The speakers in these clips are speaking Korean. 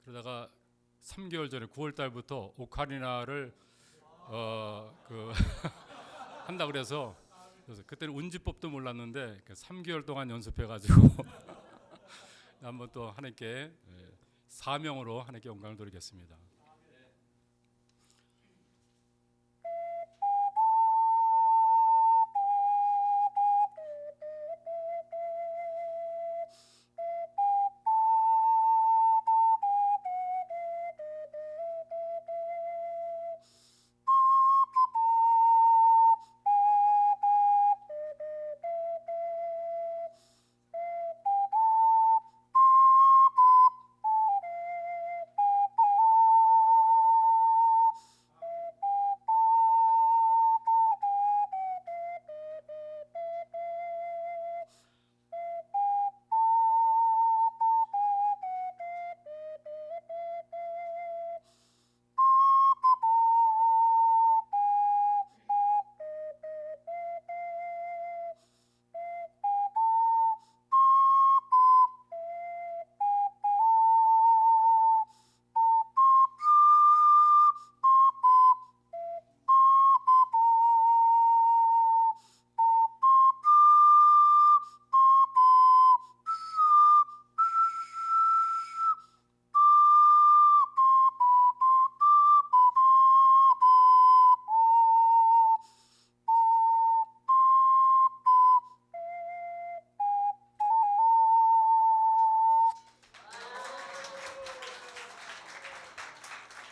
그러다가 3개월 전에 9월 달부터 오카리나를 한다 그래서 그때는 운지법도 몰랐는데 3개월 동안 연습해가지고 한번 또 하나님께 사명으로 하나님께 영광을 돌리겠습니다.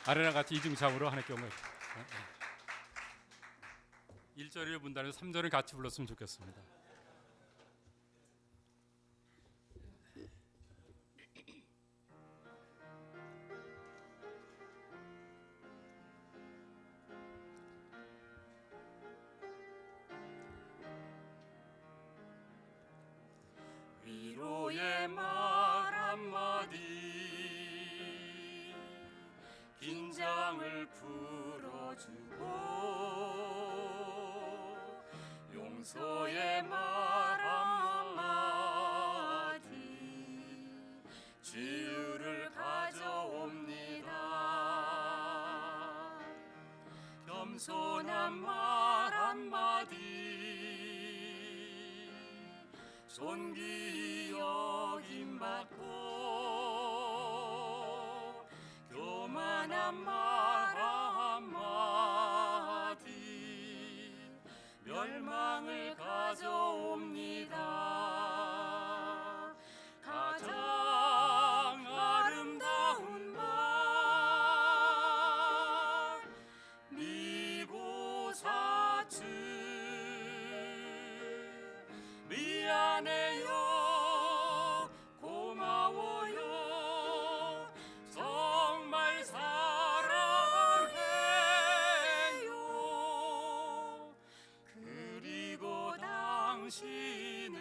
아레나 같이 이중창으로 하나님께 영광. 1절을 분단해서 3절을 같이 불렀으면 좋겠습니다. 위로의 말 한마디 긴장을 풀어주고 용서의 말 한마디 치유를 가져옵니다. 겸손한 말 한마디 존귀 여김받고 교만한 말 한마디 멸망을 가져옵니다. 가장 아름다운 말 미고사츠 미안해요 고마워요 정말 사랑해요 그리고 당신을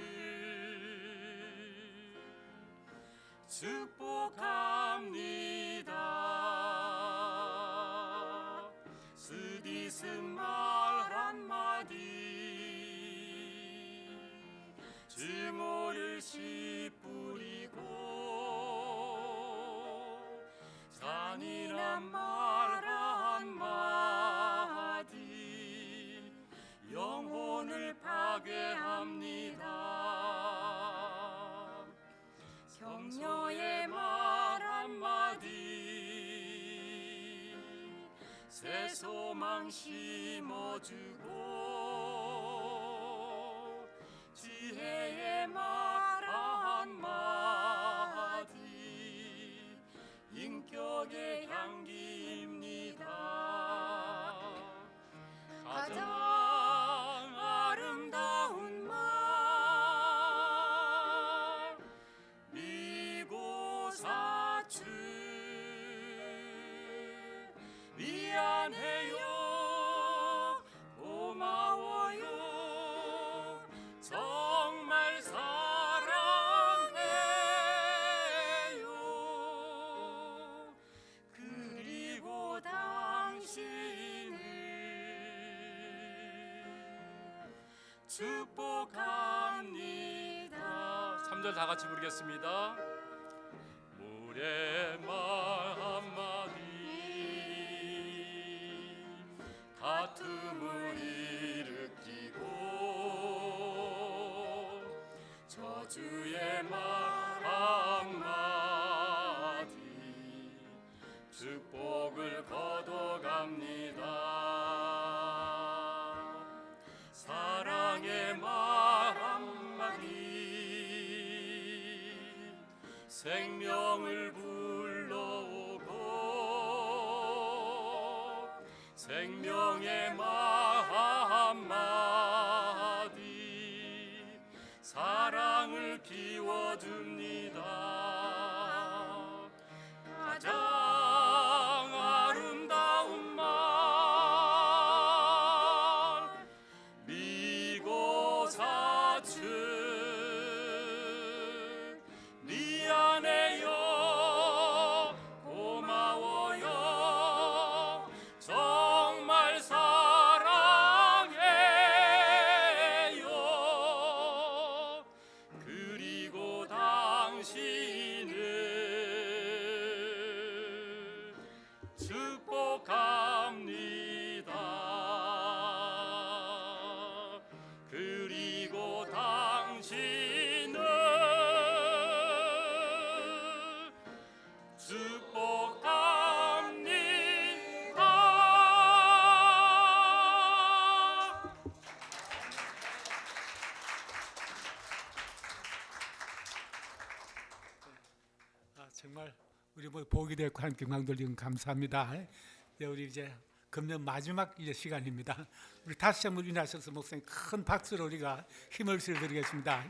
축복합니다. 쓰디쓴 말 한마디 증오를 씨뿌리고 잔인한 말 한마디 영혼을 파괴합니다. 격려의 말 한마디 새 소망 심어주고 지혜의 말 한마디 인격의 향기입니다. 가장 아름다운 말 미고사츠 미안해요 고마워요 정말 사랑해요 그리고 당신을 축복합니다. 3절 다 같이 부르겠습니다. 물의 말 생명을 불러오고 생명의 말 한마디 사랑을 키워줍니다. 가장 아름다운 말 미고 사춘 미안해요 고마워요 정말 사랑해요 그리고 당신을 축복합니다. 그리고 당신을 축복합니다. 정말 우리 뭐 복이 되고 함께 영광 돌리는 감사합니다. 네, 우리 이제 금년 마지막 이제 시간입니다. 우리 다시 한번 일어나셔서 목사님 큰 박수로 우리가 힘을 실어드리겠습니다.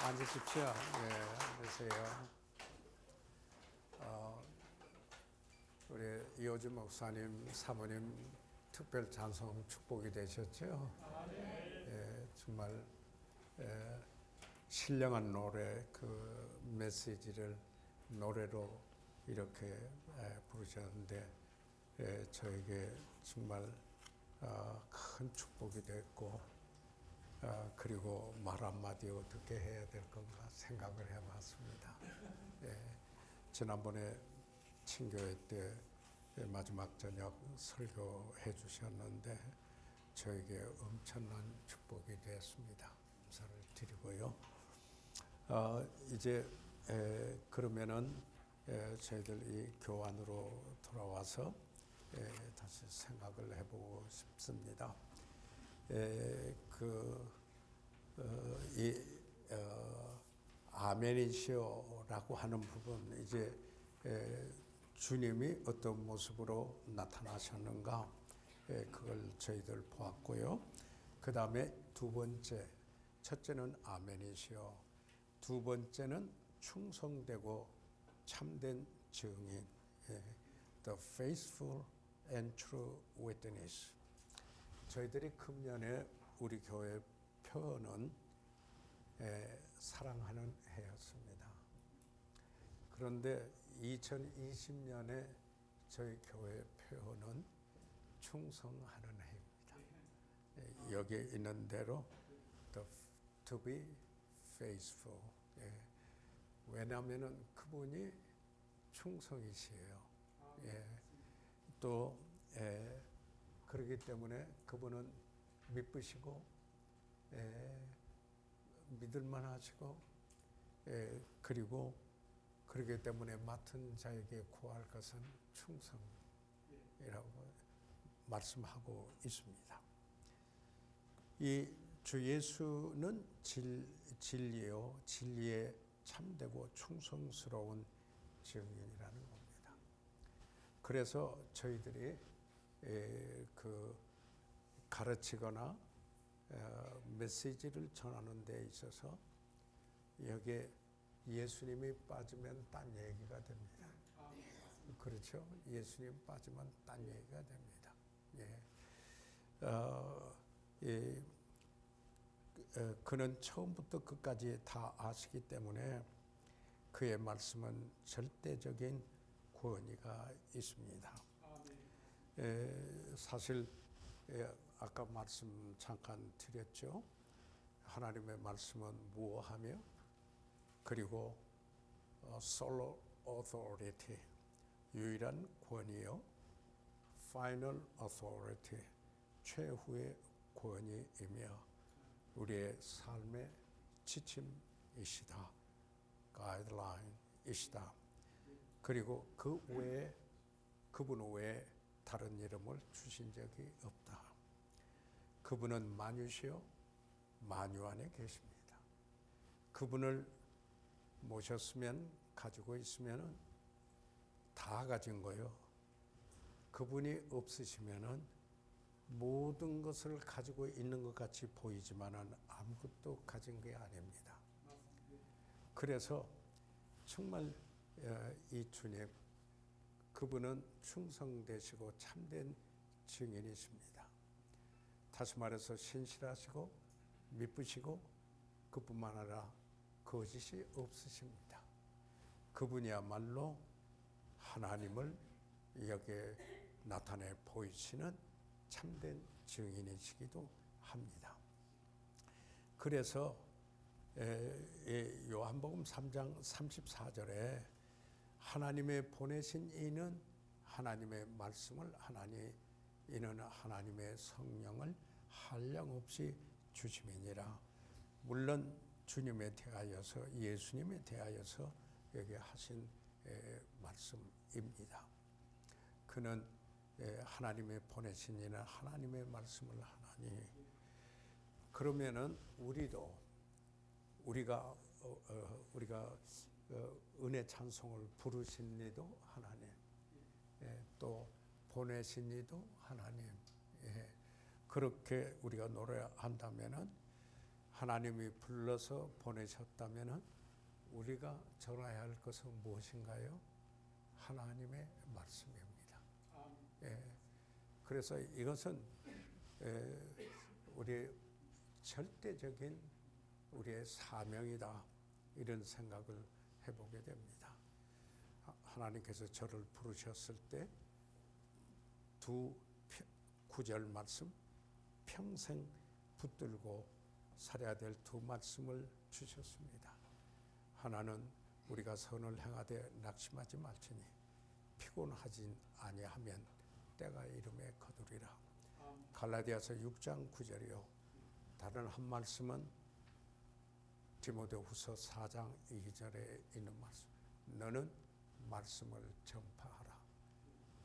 앉으십시오. 네, 앉으세요. 우리 이호주 목사님, 사모님 특별 찬송 축복이 되셨죠? 정말 신령한 노래, 그 메시지를 노래로 이렇게 부르셨는데 저에게 정말 큰 축복이 됐고 그리고 말 한마디 어떻게 해야 될 건가 생각을 해봤습니다. 지난번에 친교회 때 마지막 저녁 설교해 주셨는데 저에게 엄청난 축복이 되었습니다. 감사를 드리고요. 이제 그러면은 저희들 이 교환으로 돌아와서 다시 생각을 해보고 싶습니다. 아멘이시오라고 하는 부분 이제 주님이 어떤 모습으로 나타나셨는가 그걸 저희들 보았고요. 그 다음에 두 번째, 첫째는 아멘이시오. 두 번째는 충성되고 참된 증인, the faithful and true witness. 저희들이 금년에 우리 교회 표어는 사랑하는 해였습니다. 그런데 2020년에 저희 교회 표어는 충성하는 해입니다. 여기에 있는 대로 to be faithful. 왜냐하면은 그분이 충성이시에요. 또 그렇기 때문에 그분은 믿으시고 믿을만하시고 그리고 그렇기 때문에 맡은 자에게 구할 것은 충성이라고 말씀하고 있습니다. 이 주 예수는 진리요 진리에 참되고 충성스러운 증인이라는 겁니다. 그래서 저희들이 그 가르치거나 메시지를 전하는 데 있어서 여기에 예수님이 빠지면 딴 얘기가 됩니다. 그렇죠? 예수님 빠지면 딴 얘기가 됩니다. 그는 처음부터 끝까지 다 아시기 때문에 그의 말씀은 절대적인 권위가 있습니다. 사실 아까 말씀 잠깐 드렸죠. 하나님의 말씀은 무어하며 그리고 sole authority, 유일한 권위요. final authority, 최후의 권위이며 우리의 삶의 지침이시다. 가이드라인이시다. 그리고 그 외에 그분 외에 다른 이름을 주신 적이 없다. 그분은 만유시요 만유 안에 계십니다. 그분을 모셨으면 가지고 있으면은 다 가진 거요. 그분이 없으시면은 모든 것을 가지고 있는 것 같이 보이지만은 아무것도 가진 게 아닙니다. 그래서 정말 이 주님, 그분은 충성되시고 참된 증인이십니다. 다시 말해서 신실하시고 미쁘시고 그뿐만 아니라 거짓이 없으십니다. 그분이야말로 하나님을 여기에 나타내 보이시는 참된 증인이시기도 합니다. 그래서 요한복음 3장 34절에 하나님의 보내신 이는 하나님의 말씀을 이는 하나님의 성령을 한량없이 주심이니라. 물론 주님에 대하여서 예수님에 대하여서 여기 하신 말씀입니다. 그는 하나님의 보내신 이는 하나님의 말씀을 하나니. 그러면은 우리가 은혜 찬송을 부르신 이도 하나님, 또 보내신 이도 하나님. 그렇게 우리가 노래한다면은, 하나님이 불러서 보내셨다면은 우리가 전해야 할 것은 무엇인가요? 하나님의 말씀입니다. 그래서 이것은 우리의 절대적인 우리의 사명이다, 이런 생각을 해보게 됩니다. 하나님께서 저를 부르셨을 때 두 구절 말씀, 평생 붙들고 살아야 될 두 말씀을 주셨습니다. 하나는 우리가 선을 행하되 낙심하지 말지니 피곤하진 아니하면 때가 이름에 거두리라. 갈라디아서 6장 9절이요. 다른 한 말씀은 디모데후서 4장 2절에 있는 말씀. 너는 말씀을 전파하라.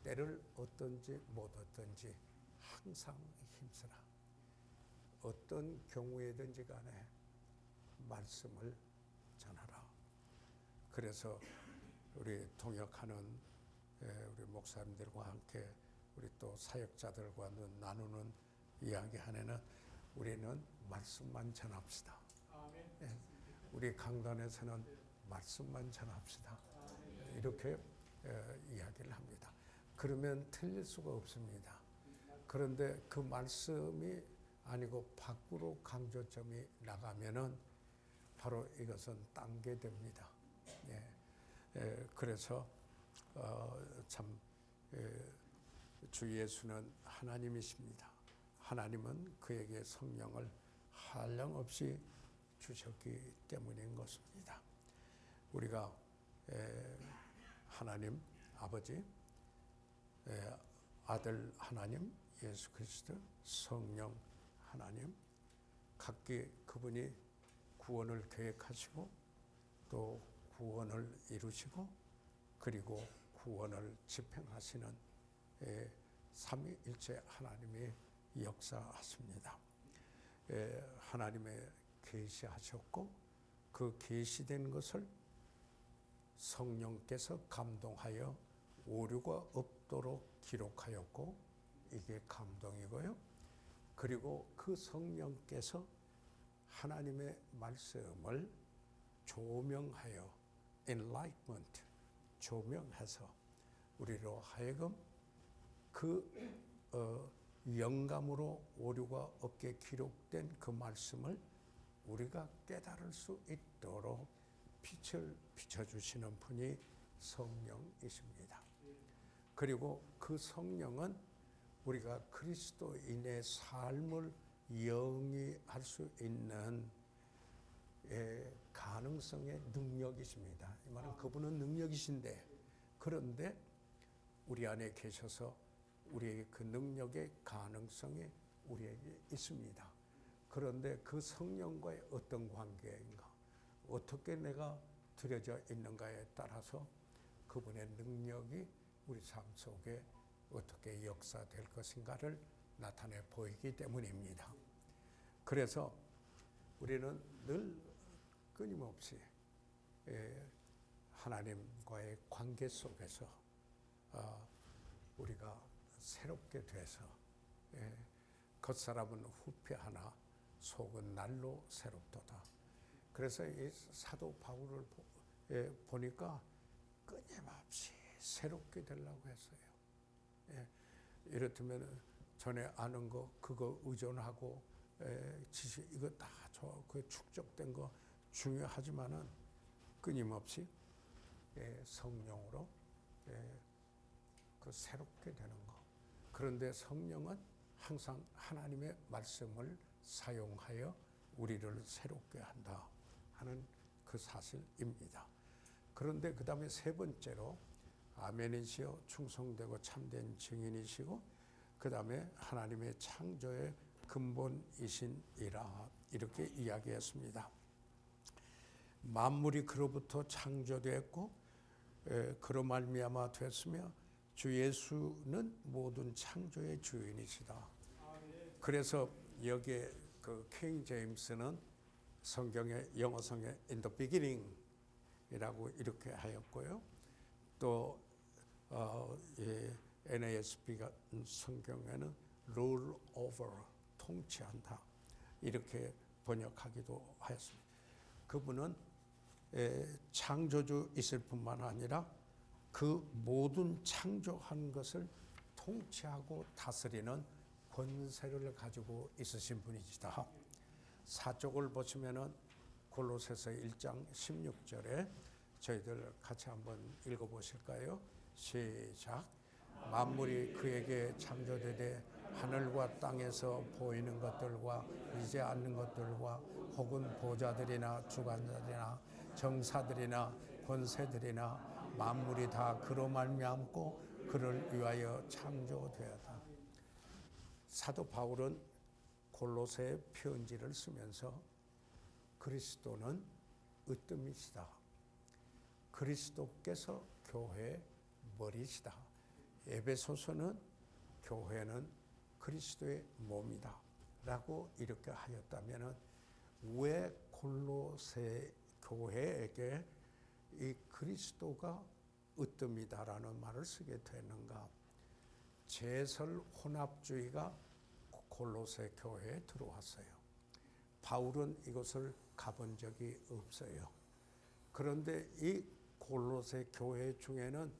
때를 얻든지 못 얻든지 항상 힘쓰라. 어떤 경우에든지 간에 말씀을 전하라. 그래서 우리 동역하는 우리 목사님들과 함께 우리 또 사역자들과 나누는 이야기 안에는 우리는 말씀만 전합시다. 우리 강단에서는 말씀만 전합시다. 이렇게 이야기를 합니다. 그러면 틀릴 수가 없습니다. 그런데 그 말씀이 아니고 밖으로 강조점이 나가면은 바로 이것은 딴 게 됩니다. 그래서 참 주 예수는 하나님이십니다. 하나님은 그에게 성령을 한량없이 주셨기 때문인 것입니다. 우리가 하나님 아버지, 아들 하나님 예수 그리스도, 성령 하나님, 각기 그분이 구원을 계획하시고 또 구원을 이루시고 그리고 구원을 집행하시는 삼위일체 하나님이 역사하십니다. 하나님의 계시하셨고 그 계시된 것을 성령께서 감동하여 오류가 없도록 기록하였고, 이게 감동이고요. 그리고 그 성령께서 하나님의 말씀을 조명하여 enlightenment, 조명해서 우리로 하여금 그 영감으로 오류가 없게 기록된 그 말씀을 우리가 깨달을 수 있도록 빛을 비춰주시는 분이 성령이십니다. 그리고 그 성령은 우리가 그리스도인의 삶을 영위할 수 있는 가능성의 능력이십니다. 이 말은 그분은 능력이신데, 그런데 우리 안에 계셔서 우리에게 그 능력의 가능성이 우리에게 있습니다. 그런데 그 성령과의 어떤 관계인가, 어떻게 내가 들여져 있는가에 따라서 그분의 능력이 우리 삶 속에 어떻게 역사될 것인가를 나타내 보이기 때문입니다. 그래서 우리는 늘 끊임없이 하나님과의 관계 속에서 우리가 새롭게 돼서 겉사람은 후패하나 속은 날로 새롭도다. 그래서 이 사도 바울을 보니까 끊임없이 새롭게 되려고 했어요. 이렇다면 전에 아는 거 그거 의존하고 지식 이거 다 그 축적된 거 중요하지만은 끊임없이 성령으로 그 새롭게 되는 거. 그런데 성령은 항상 하나님의 말씀을 사용하여 우리를 새롭게 한다 하는 그 사실입니다. 그런데 그 다음에 세 번째로 아멘이시여 충성되고 참된 증인이시고 그 다음에 하나님의 창조의 근본이신이라 이렇게 이야기했습니다. 만물이 그로부터 창조되었고 그로 말미암아 됐으며 주 예수는 모든 창조의 주인이시다. 그래서 여기에 그 킹 제임스는 성경의 영어성에 in the beginning이라고 이렇게 하였고요. 또 NASB 성경에는 rule over 통치한다 이렇게 번역하기도 하였습니다. 그분은 창조주이실 뿐만 아니라 그 모든 창조한 것을 통치하고 다스리는 권세를 가지고 있으신 분이시다. 사쪽을 보시면은 골로새서 1장 16절에 저희들 같이 한번 읽어보실까요? 시작. 만물이 그에게 창조되되 하늘과 땅에서 보이는 것들과 보이지 않는 것들과 혹은 보좌들이나 주관자들이나 정사들이나 권세들이나 만물이 다 그로 말미암고 그를 위하여 창조되었다. 사도 바울은 골로새 편지를 쓰면서 그리스도는 으뜸이시다. 그리스도께서 교회의 머리시다. 에베소서는 교회는 그리스도의 몸이다 라고 이렇게 하였다면 왜 골로새 교회에게 이 그리스도가 으뜸이다라는 말을 쓰게 되는가? 제설 혼합주의가 골로새 교회에 들어왔어요. 바울은 이것을 가본 적이 없어요. 그런데 이 골로새 교회 중에는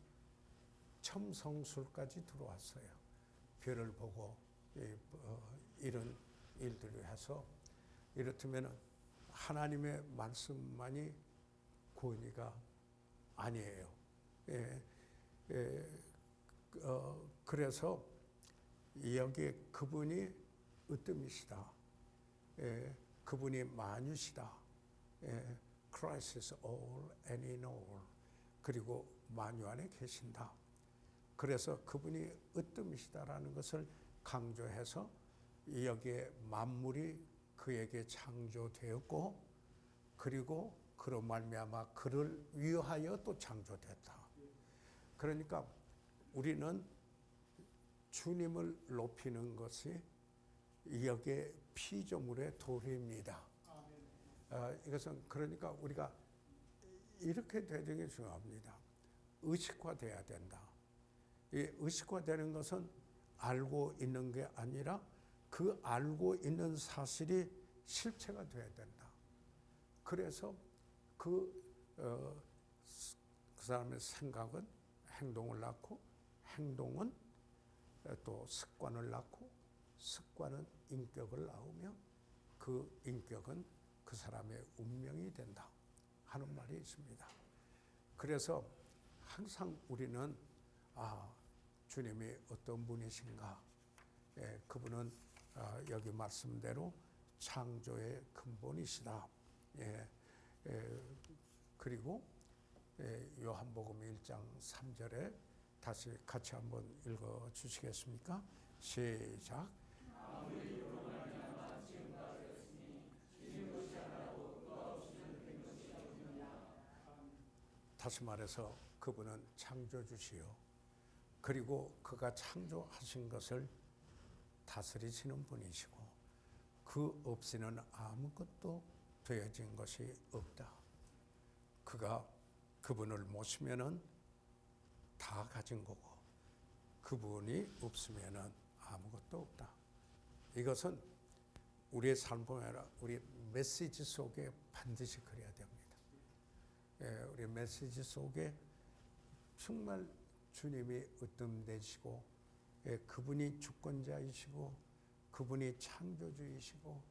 첨성술까지 들어왔어요. 별을 보고 이런 일들을 해서 이렇다면 하나님의 말씀만이 구원이가 아니에요. 그래서 여기에 그분이 으뜸이시다. 그분이 만유시다. Christ is all and in all. 그리고 만유 안에 계신다. 그래서 그분이 으뜸이시다라는 것을 강조해서 여기에 만물이 그에게 창조되었고 그리고 그로 말미암아 그를 위하여 또 창조됐다. 그러니까 우리는 주님을 높이는 것이 여기에 피조물의 도리입니다. 이것은 그러니까 우리가 이렇게 되는 게 중요합니다. 의식화돼야 된다. 이 의식화되는 것은 알고 있는 게 아니라 그 알고 있는 사실이 실체가 돼야 된다. 그래서 그 사람의 생각은 행동을 낳고 행동은 또 습관을 낳고 습관은 인격을 낳으며 그 인격은 그 사람의 운명이 된다 하는 말이 있습니다. 그래서 항상 우리는 주님이 어떤 분이신가? 그분은 여기 말씀대로 창조의 근본이시다. 그리고 요한복음 1장 3절에 다시 같이 한번 읽어 주시겠습니까? 시작. 다시 말해서 그분은 창조주시요. 그리고 그가 창조하신 것을 다스리시는 분이시고 그 없이는 아무것도 되어진 것이 없다. 그분을 모시면은 다 가진 거고 그분이 없으면은 아무것도 없다. 이것은 우리의 삶뿐 아니라 우리 메시지 속에 반드시 그래야 됩니다. 우리 메시지 속에 정말 주님이 으뜸되시고 그분이 주권자이시고 그분이 창조주이시고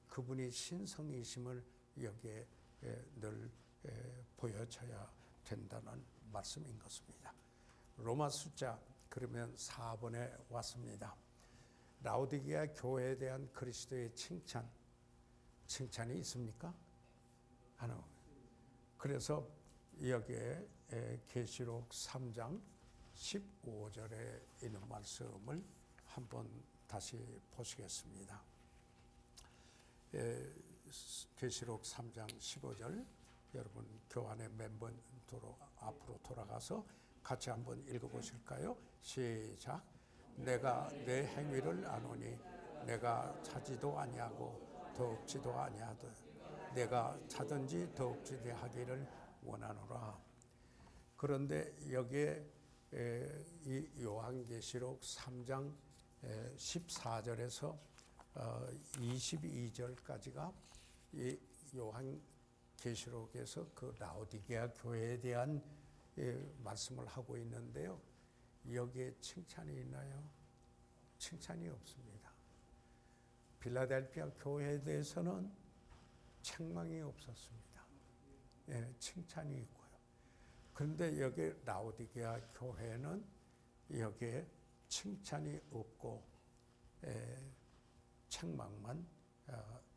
그분이 신성이심을 여기에 늘 보여줘야 된다는 말씀인 것입니다. 로마 숫자 그러면 4번에 왔습니다. 라오디게아 교회에 대한 그리스도의 칭찬이 있습니까? 하나. 그래서 여기에 계시록 3장 15절에 있는 말씀을 한번 다시 보시겠습니다. 계시록 3장 15절 여러분 교환의 멤버 앞으로 돌아가서 같이 한번 읽어보실까요? 시작. 내가 내 행위를 아노니 내가 차지도 아니하고 더 없지도 아니하되 내가 차든지 더 없지도 하기를 원하노라. 그런데 여기에 이 요한계시록 3장 14절에서 22절까지가 이 요한계시록에서 그 라오디게아 교회에 대한 말씀을 하고 있는데요. 여기에 칭찬이 있나요? 칭찬이 없습니다. 빌라델피아 교회에 대해서는 책망이 없었습니다. 칭찬이 있고요. 그런데 여기 라오디게아 교회는 여기에 칭찬이 없고 책망만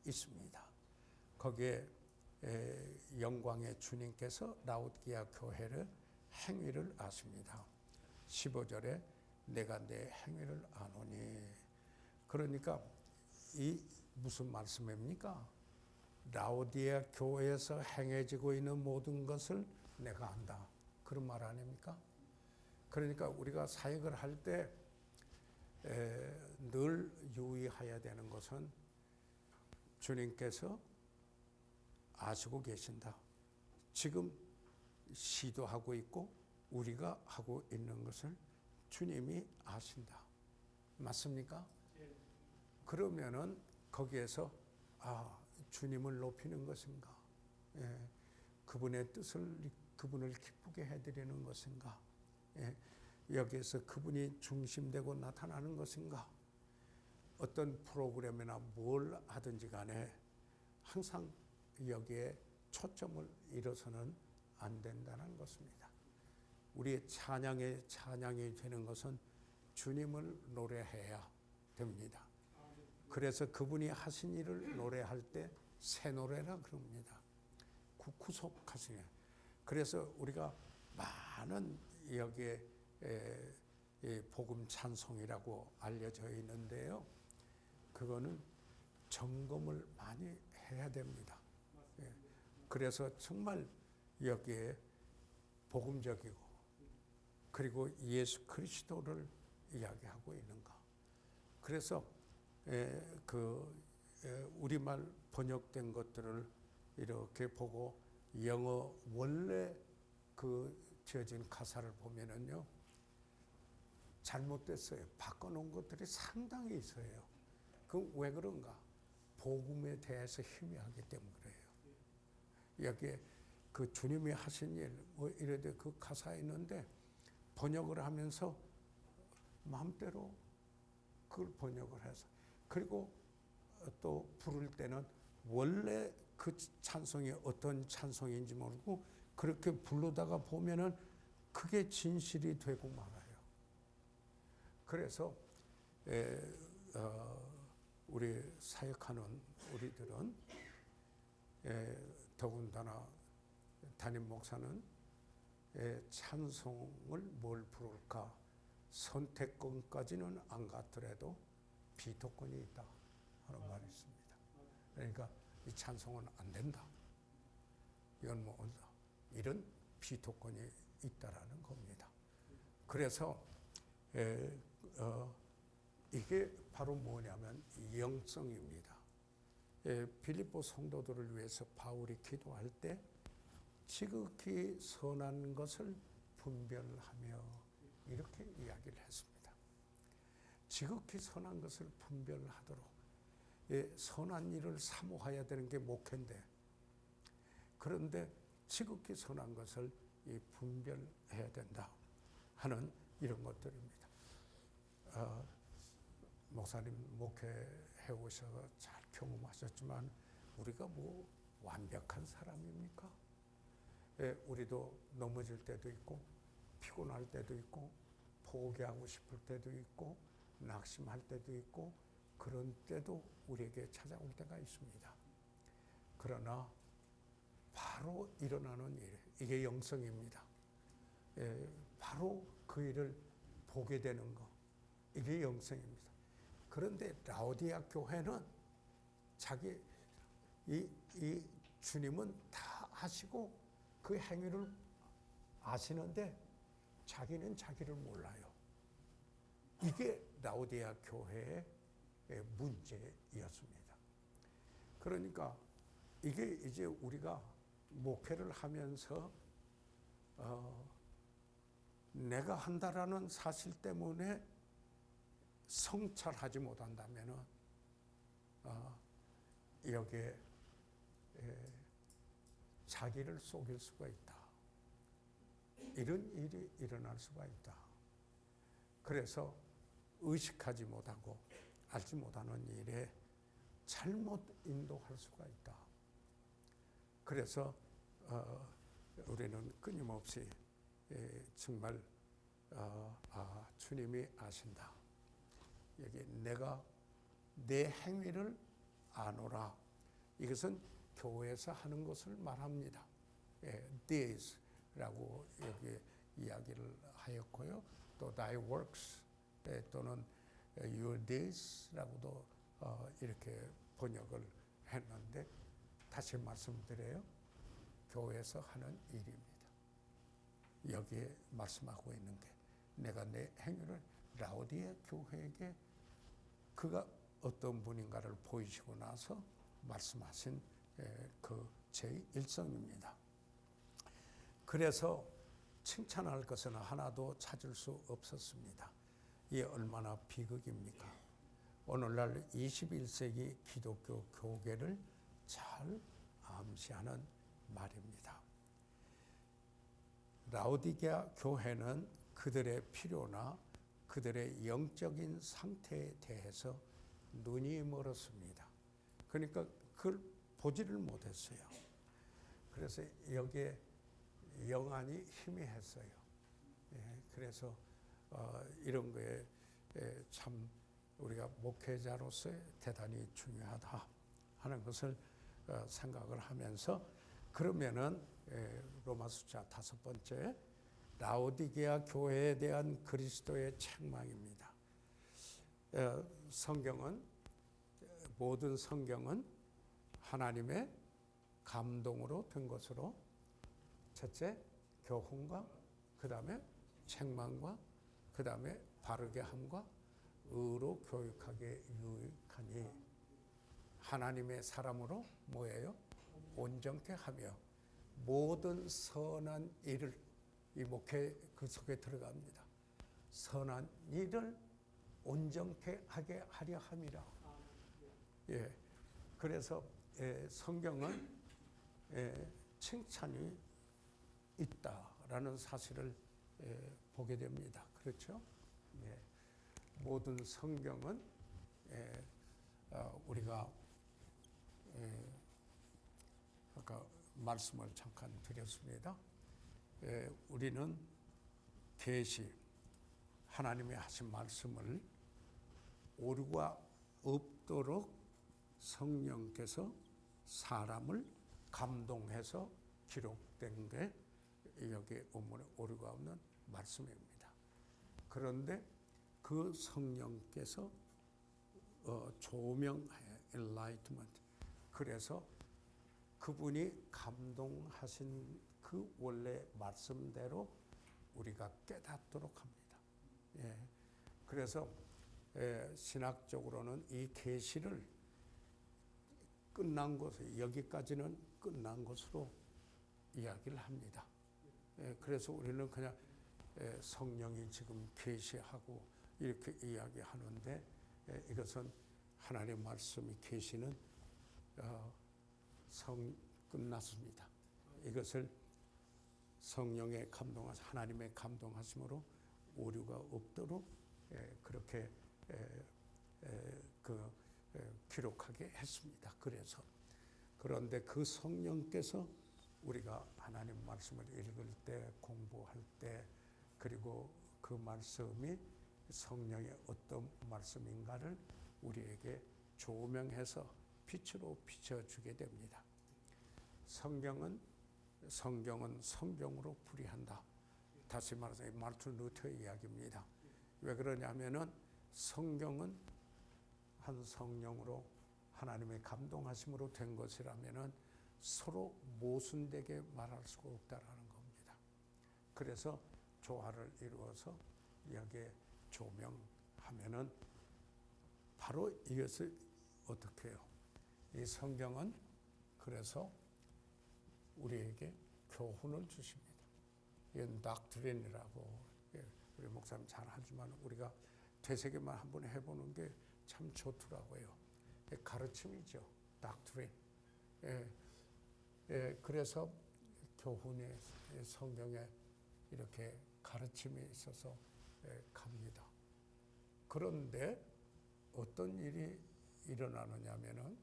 있습니다. 거기에 영광의 주님께서 라오디게아 교회를 행위를 아십니다. 15절에 내가 내 행위를 아노니. 그러니까 이 무슨 말씀입니까? 라오디게아 교회에서 행해지고 있는 모든 것을 내가 안다. 그런 말 아닙니까? 그러니까 우리가 사역을 할 때 늘 유의해야 되는 것은 주님께서 아시고 계신다. 지금 시도하고 있고 우리가 하고 있는 것을 주님이 아신다. 맞습니까? 그러면은 거기에서 주님을 높이는 것인가? 그분의 뜻을 그분을 기쁘게 해드리는 것인가? 여기에서 그분이 중심되고 나타나는 것인가? 어떤 프로그램이나 뭘 하든지 간에 항상 여기에 초점을 잃어서는 안 된다는 것입니다. 우리의 찬양이 되는 것은 주님을 노래해야 됩니다. 그래서 그분이 하신 일을 노래할 때 새 노래라 그럽니다. 구속하시네. 그래서 우리가 많은 여기에 복음 찬송이라고 알려져 있는데요. 그거는 점검을 많이 해야 됩니다. 그래서 정말 여기에 복음적이고 그리고 예수 그리스도를 이야기하고 있는가. 그래서 우리말 번역된 것들을 이렇게 보고 영어 원래 지어진 가사를 보면은요, 잘못됐어요. 바꿔놓은 것들이 상당히 있어요. 그럼 왜 그런가? 복음에 대해서 희미하기 때문에 그래요. 여기에 그 주님이 하신 일, 이래도 그 가사에 있는데 번역을 하면서 마음대로 그걸 번역을 해서 그리고 또 부를 때는 원래 그 찬송이 어떤 찬송인지 모르고 그렇게 부르다가 보면은 그게 진실이 되고 말아요. 그래서 우리 사역하는 우리들은 더군다나 담임 목사는 찬송을 뭘 부를까 선택권까지는 안 갔더라도 비토권이 있다 하는 말이 있습니다. 그러니까 이 찬송은 안 된다. 이건 뭐 이런 비토권이 있다라는 겁니다. 그래서 이게 바로 뭐냐면 영성입니다. 빌립보 성도들을 위해서 바울이 기도할 때 지극히 선한 것을 분별하며 이렇게 이야기를 했습니다. 지극히 선한 것을 분별하도록 선한 일을 사모해야 되는 게 목회인데, 그런데 지극히 선한 것을 분별해야 된다 하는 이런 것들입니다. 목사님 목회해 오셔서 잘 경험하셨지만 우리가 뭐 완벽한 사람입니까? 우리도 넘어질 때도 있고 피곤할 때도 있고 포기하고 싶을 때도 있고 낙심할 때도 있고 그런 때도 우리에게 찾아올 때가 있습니다. 그러나 바로 일어나는 일, 이게 영성입니다. 바로 그 일을 보게 되는 거, 이게 영성입니다. 그런데 라오디아 교회는 이 주님은 다 아시고 그 행위를 아시는데 자기는 자기를 몰라요. 이게 라오디아 교회의 문제였습니다. 그러니까 이게 이제 우리가 목회를 하면서 내가 한다라는 사실 때문에 성찰하지 못한다면은 여기에 자기를 속일 수가 있다. 이런 일이 일어날 수가 있다. 그래서 의식하지 못하고 알지 못하는 일에 잘못 인도할 수가 있다. 그래서 우리는 끊임없이 정말 주님이 아신다. 여기 내가 내 행위를 아노라. 이것은 교회에서 하는 것을 말합니다. thies라고 여기 이야기를 하였고요. 또 thy works 또는 your deeds라고도 이렇게 번역을 했는데 다시 말씀드려요. 교회에서 하는 일입니다. 여기에 말씀하고 있는 게 내가 내 행위를 라오디아 교회에게 그가 어떤 분인가를 보이시고 나서 말씀하신 그 제1성입니다. 그래서 칭찬할 것은 하나도 찾을 수 없었습니다. 이게 얼마나 비극입니까? 오늘날 21세기 기독교 교계를 잘 암시하는 말입니다. 라오디게아 교회는 그들의 필요나 그들의 영적인 상태에 대해서 눈이 멀었습니다. 그러니까 그걸 보지를 못했어요. 그래서 여기에 영안이 희미했어요. 그래서 이런 거에 참 우리가 목회자로서 대단히 중요하다 하는 것을 생각을 하면서, 그러면은 로마서 5번째 라오디게아 교회에 대한 그리스도의 책망입니다. 성경은, 모든 성경은 하나님의 감동으로 된 것으로 첫째 교훈과 그 다음에 책망과 그 다음에 바르게 함과 의로 교육하게 유익하니 하나님의 사람으로 뭐예요? 온전케 하며 모든 선한 일을, 이 목회 그 속에 들어갑니다. 선한 일을 온전케 하게 하려 함이라. 그래서 성경은 칭찬이 있다라는 사실을 보게 됩니다. 그렇죠? 모든 성경은 우리가 아까 말씀을 잠깐 드렸습니다. 우리는 계시, 하나님이 하신 말씀을 오류가 없도록 성령께서 사람을 감동해서 기록된 게 여기 본문에 오류가 없는 말씀입니다. 그런데 그 성령께서 조명해, enlightenment. 그래서 그분이 감동하신 그 원래 말씀대로 우리가 깨닫도록 합니다. 그래서 신학적으로는 이 계시를 끝난 것을 여기까지는 끝난 것으로 이야기를 합니다. 그래서 우리는 그냥 성령이 지금 계시하고 이렇게 이야기하는데 이것은 하나님 말씀이 계시는 끝났습니다. 이것을 성령의 감동하심, 하나님의 감동하심으로 오류가 없도록 그렇게 기록하게 했습니다. 그런데 그 성령께서 우리가 하나님 말씀을 읽을 때, 공부할 때, 그리고 그 말씀이 성령의 어떤 말씀인가를 우리에게 조명해서 빛으로 비춰주게 됩니다. 성경은 성경으로 풀이한다. 다시 말해서 마르틴 루터의 이야기입니다. 왜 그러냐면은 성경은 한 성령으로 하나님의 감동하심으로 된 것이라면은 서로 모순되게 말할 수가 없다라는 겁니다. 그래서 조화를 이루어서 여기에 조명하면은 바로 이것을 어떻게 해요? 이 성경은 그래서 우리에게 교훈을 주십니다. 이건 닥트린이라고 우리 목사님 잘 하지만 우리가 되새김만 한번 해보는 게 참 좋더라고요. 가르침이죠. 닥트린. 그래서 교훈의 성경에 이렇게 가르침이 있어서 갑니다. 그런데 어떤 일이 일어나느냐면은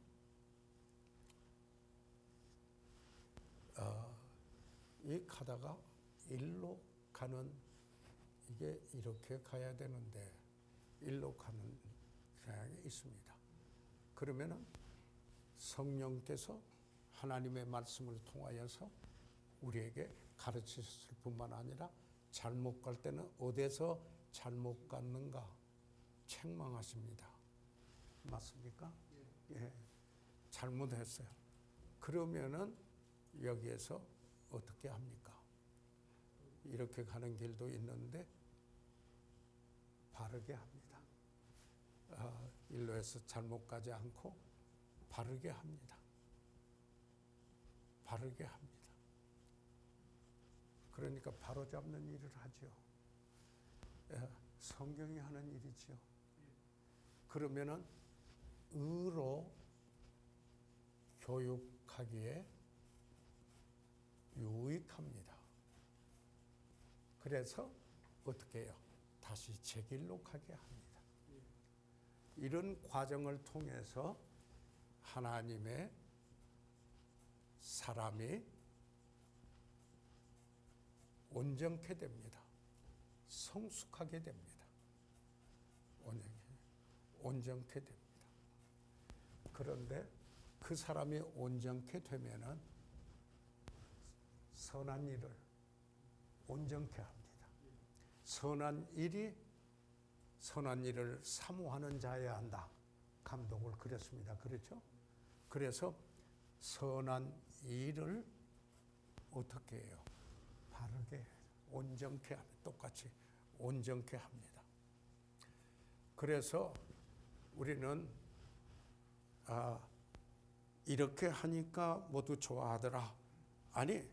이 가다가 일로 가는 이게 이렇게 가야 되는데 일로 가는 경향이 있습니다. 그러면은 성령께서 하나님의 말씀을 통하여서 우리에게 가르치셨을 뿐만 아니라 잘못 갈 때는 어디서 잘못 갔는가 책망하십니다. 맞습니까? 예. 잘못했어요. 그러면은 여기에서 어떻게 합니까? 이렇게 가는 길도 있는데 바르게 합니다. 일로에서 잘못 가지 않고 바르게 합니다. 바르게 합니다. 그러니까 바로잡는 일을 하죠. 성경이 하는 일이죠. 그러면은 의로 교육하기에 유익합니다. 그래서 어떻게 해요? 다시 제 길로 가게 합니다. 이런 과정을 통해서 하나님의 사람이 온전케 됩니다. 성숙하게 됩니다. 온전케 됩니다. 그런데 그 사람이 온전케 되면은 선한 일을 온전케 합니다. 선한 일을 사모하는 자여야 한다. 감독을 그렸습니다. 그렇죠? 그래서 선한 일을 어떻게 해요? 바르게 온전케 합니다. 똑같이 온전케 합니다. 그래서 우리는 이렇게 하니까 모두 좋아하더라. 아니,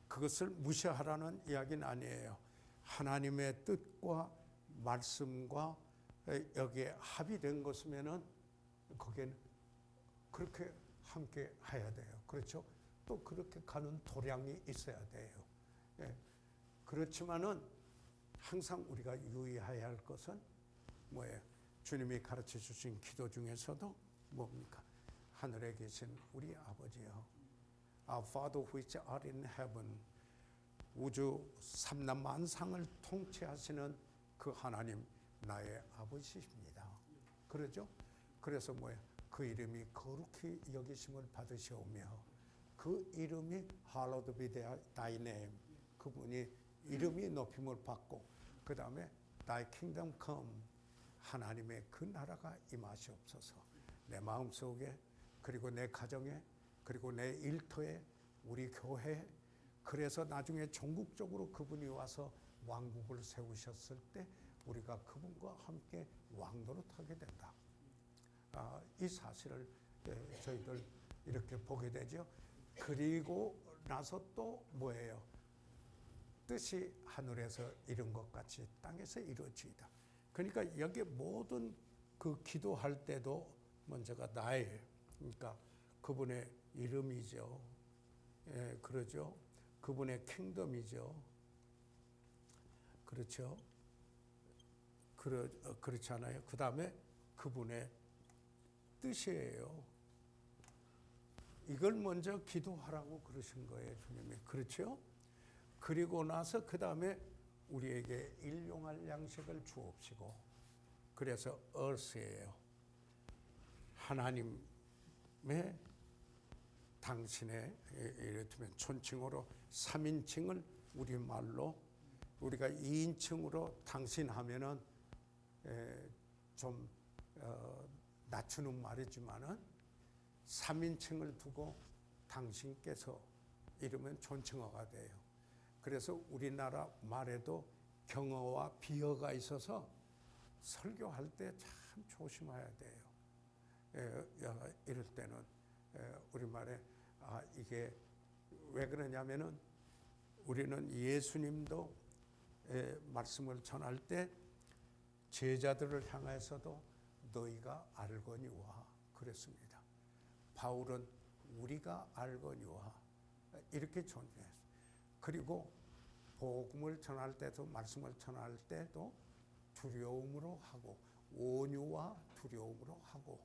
그것을 무시하라는 이야기는 아니에요. 하나님의 뜻과 말씀과 여기에 합의된 것이면은 거기에는 그렇게 함께 해야 돼요. 그렇죠? 또 그렇게 가는 도량이 있어야 돼요. 그렇지만은 항상 우리가 유의해야 할 것은 뭐예요? 주님이 가르쳐 주신 기도 중에서도 뭡니까? 하늘에 계신 우리 아버지요. Our Father which art in heaven. 우주 삼라만상을 통치하시는 그 하나님 나의 아버지십니다. 그러죠? 그래서 뭐예요? 그 이름이 거룩히 여기심을 받으시오며 그 이름이 hallowed be thy name. 그분이 이름이 높임을 받고 그 다음에 thy kingdom come. 하나님의 그 나라가 임하시옵소서. 내 마음속에 그리고 내 가정에 그리고 내 일터에 우리 교회에 그래서 나중에 전국적으로 그분이 와서 왕국을 세우셨을 때 우리가 그분과 함께 왕노릇하게 된다. 이 사실을 저희들 이렇게 보게 되죠. 그리고 나서 또 뭐예요? 뜻이 하늘에서 이룬 것 같이 땅에서 이루어지이다. 그러니까 여기 모든 그 기도할 때도 먼저가 나의, 그러니까 그분의 이름이죠. 예, 그러죠. 그분의 킹덤이죠. 그렇죠. 그렇지 않아요? 그 다음에 그분의 뜻이에요. 이걸 먼저 기도하라고 그러신 거예요, 주님이. 그렇죠? 그리고 나서 그 다음에 우리에게 일용할 양식을 주옵시고, 그래서 earth예요. 하나님의 당신의 이를테면 존칭으로 3인칭을 우리말로 우리가 2인칭으로 당신 하면은 좀 낮추는 말이지만은 3인칭을 두고 당신께서 이러면 존칭어가 돼요. 그래서 우리나라 말에도 경어와 비어가 있어서 설교할 때 참 조심해야 돼요. 이럴 때는 우리말에 이게 왜 그러냐면은 우리는 예수님도 말씀을 전할 때 제자들을 향해서도 너희가 알거니와 그랬습니다. 바울은 우리가 알거니와 이렇게 존재했어요. 그리고 복음을 전할 때도 말씀을 전할 때도 두려움으로 하고 온유와 두려움으로 하고,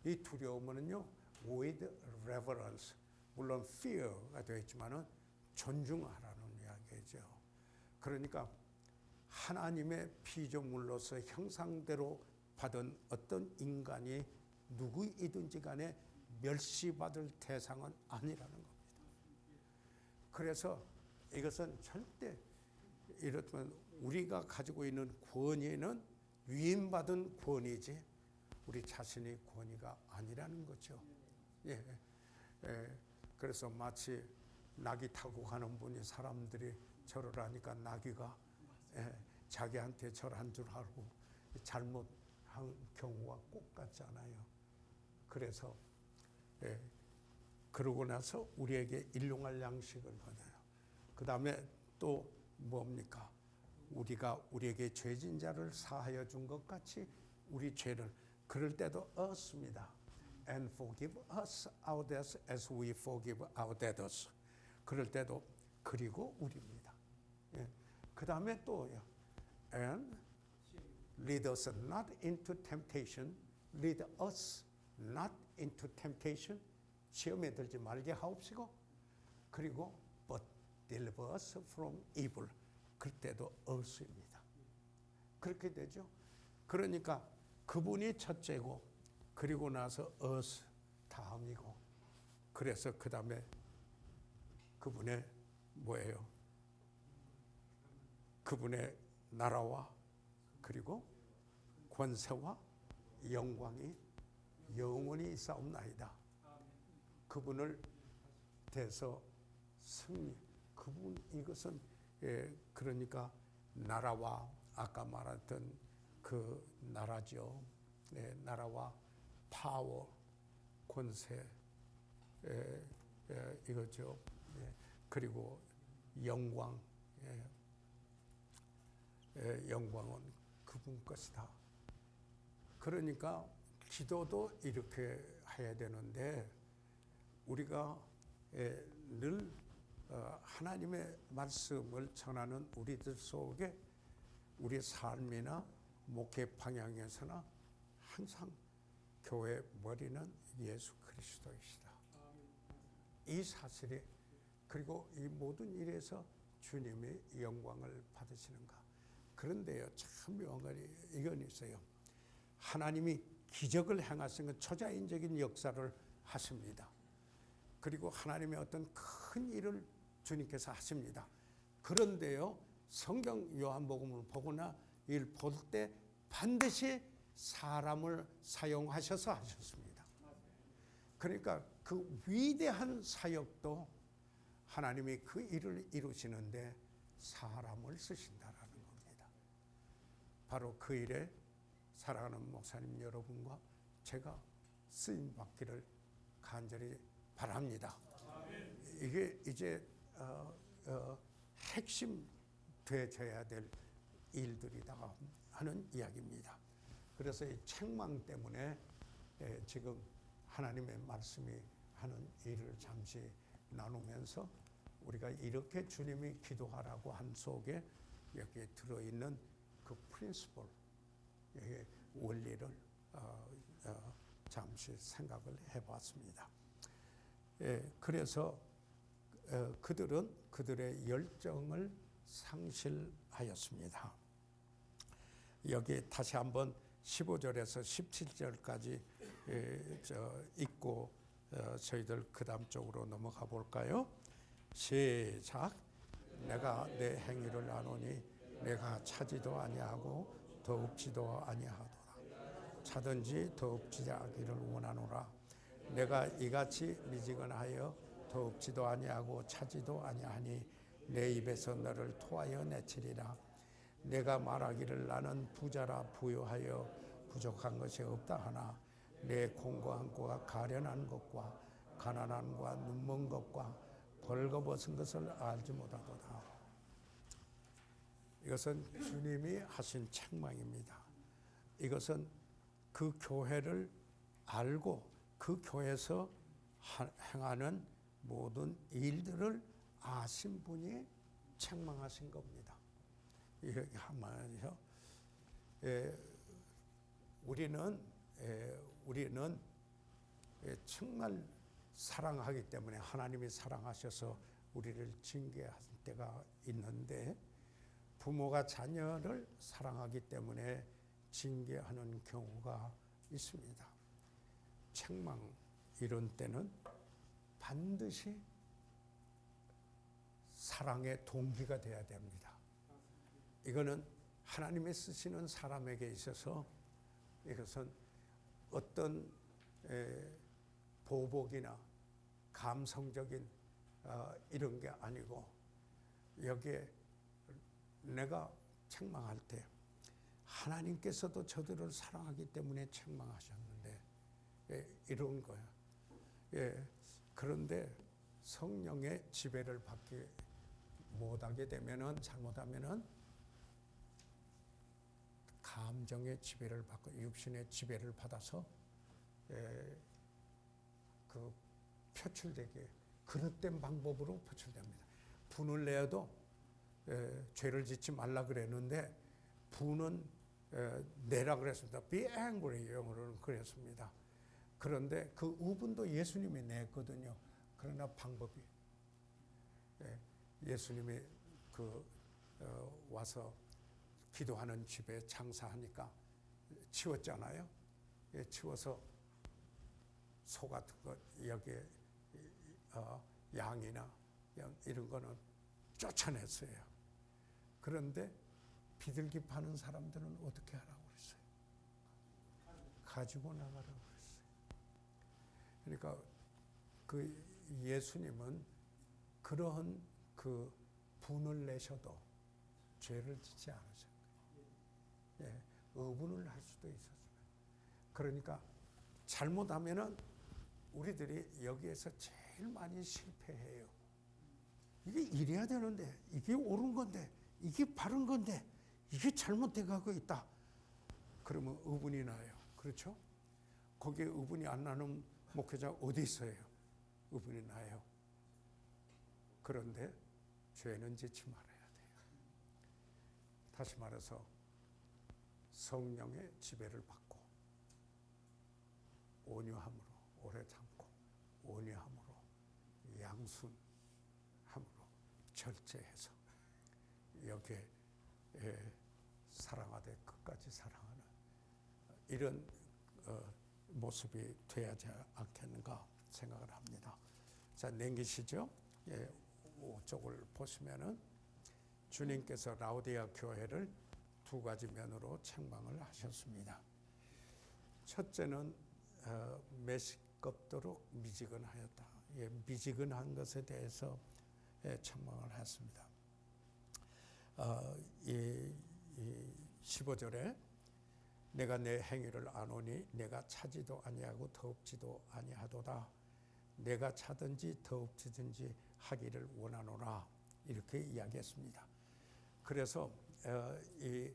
이 두려움은요 with reverence, 물론 fear가 되어 있지만은 존중하라는 이야기죠. 그러니까 하나님의 피조물로서 형상대로 받은 어떤 인간이 누구이든지 간에 멸시받을 대상은 아니라는 겁니다. 그래서 이것은 절대 이렇다면 우리가 가지고 있는 권위는 위임받은 권위지 우리 자신의 권위가 아니라는 거죠. 예. 그래서 마치 낙이 타고 가는 분이 사람들이 절을 하니까 나귀가 자기한테 절한 줄 알고 잘못한 경우가 꼭 같잖아요. 그래서 그러고 나서 우리에게 일용할 양식을 받아요. 그 다음에 또 뭡니까? 우리가 우리에게 죄진 자를 사하여 준 것 같이 우리 죄를, 그럴 때도 us입니다. And forgive us our debts as we forgive our debtors. 그럴 때도 그리고 우리입니다. 그 다음에 또요. And lead us not into temptation. Lead us not into temptation. 시험에 들지 말게 하옵시고, 그리고 but deliver us from evil. 그때도 us입니다. 그렇게 되죠. 그러니까 그분이 첫째고, 그리고 나서 us 다음이고, 그래서 그 다음에 그분의 뭐예요? 그분의 나라와 그리고 권세와 영광이 영원히 있사옵나이다. 그분을 대해서 승리, 그분, 이것은 그러니까 나라와 아까 말했던 그 나라죠. 나라와 파워, 권세, 이거죠. 그리고 영광, 영광은 그분 것이다. 그러니까 기도도 이렇게 해야 되는데, 우리가 늘 하나님의 말씀을 전하는 우리들 속에 우리 삶이나 목회 방향에서나 항상 교회 머리는 예수 그리스도이시다. 이 사실이, 그리고 이 모든 일에서 주님의 영광을 받으시는가. 그런데요, 참 묘한 이건 있어요. 하나님이 기적을 행하신 건 초자연적인 역사를 하십니다. 그리고 하나님의 어떤 큰 일을 주님께서 하십니다. 그런데요, 성경 요한복음을 보거나 이를 볼 때 반드시 사람을 사용하셔서 하셨습니다. 그러니까 그 위대한 사역도 하나님이 그 일을 이루시는데 사람을 쓰신다라는 겁니다. 바로 그 일에 사랑하는 목사님 여러분과 제가 쓰임 받기를 간절히 바랍니다. 이게 이제 핵심 되어야 될 일들이다 하는 이야기입니다. 그래서 이 책망 때문에 지금 하나님의 말씀이 하는 일을 잠시 나누면서 우리가 이렇게 주님이 기도하라고 한 속에 여기에 들어있는 그 프린시플, 원리를 잠시 생각을 해봤습니다. 그래서 그들은 그들의 열정을 상실하였습니다. 여기 다시 한번 15절에서 17절까지 읽고 저희들 그 다음 쪽으로 넘어가 볼까요? 시작. 내가 내 행위를 아노니 내가 차지도 아니하고 더욱지도 아니하도다. 차든지 더욱지 하기를 원하노라. 내가 이같이 미지근하여 더욱지도 아니하고 차지도 아니하니 내 입에서 너를 토하여 내치리라. 내가 말하기를 나는 부자라 부유하여 부족한 것이 없다 하나 내 공고한 것과 가련한 것과 가난한 것과 눈먼 것과 벌거벗은 것을 알지 못하도다. 이것은 주님이 하신 책망입니다. 이것은 그 교회를 알고 그 교회에서 행하는 모든 일들을 아신 분이 책망하신 겁니다. 이렇게 하면서 우리는 정말 사랑하기 때문에 하나님이 사랑하셔서 우리를 징계할 때가 있는데 부모가 자녀를 사랑하기 때문에 징계하는 경우가 있습니다. 책망 이런 때는 반드시 사랑의 동기가 돼야 됩니다. 이거는 하나님의 쓰시는 사람에게 있어서 이것은 어떤 보복이나 감성적인 이런 게 아니고 여기에 내가 책망할 때 하나님께서도 저들을 사랑하기 때문에 책망하셨는데 이런 거야. 그런데 성령의 지배를 받기 못하게 되면은 잘못하면은 감정의 지배를 받고 육신의 지배를 받아서 그 표출되게 그릇된 방법으로 표출됩니다. 분을 내어도 죄를 짓지 말라 그랬는데 분은 내라 그랬습니다. Be angry 영어로는 그랬습니다. 그런데 그 우분도 예수님이 냈거든요. 그러나 방법이 예수님이 와서 기도하는 집에 장사하니까 치웠잖아요. 치워서 소 같은 것 여기에 양이나 이런 거는 쫓아냈어요. 그런데 비둘기 파는 사람들은 어떻게 하라고 그랬어요? 가지고 나가라고 그랬어요. 그러니까 그 예수님은 그러한 그 분을 내셔도 죄를 짓지 않으셨어요. 의분을 할 수도 있었어요. 그러니까 잘못하면은 우리들이 여기에서 제일 많이 실패해요. 이게 이래야 되는데, 이게 옳은 건데, 이게 바른 건데, 이게 잘못돼 가고 있다. 그러면 의분이 나요. 그렇죠? 거기에 의분이 안 나는 목회자 어디 있어요? 의분이 나요. 그런데 죄는 짓지 말아야 돼요. 다시 말해서 성령의 지배를 받고 온유함으로 오래 참고 온유함으로 양순함으로 절제해서 여기에 사랑하되 끝까지 사랑하는 이런 모습이 되어야지 않겠는가 생각을 합니다. 자, 넘기시죠. 5쪽을 보시면은 주님께서 라오디아 교회를 두 가지 면으로 책망을 하셨습니다. 첫째는 메시껍도록 미지근하였다. 미지근한 것에 대해서 책망을 했습니다. 이 15절에 내가 내 행위를 아노니 내가 차지도 아니하고 더욱지도 아니하도다. 내가 차든지 더욱치든지 하기를 원하노라 이렇게 이야기했습니다. 그래서 이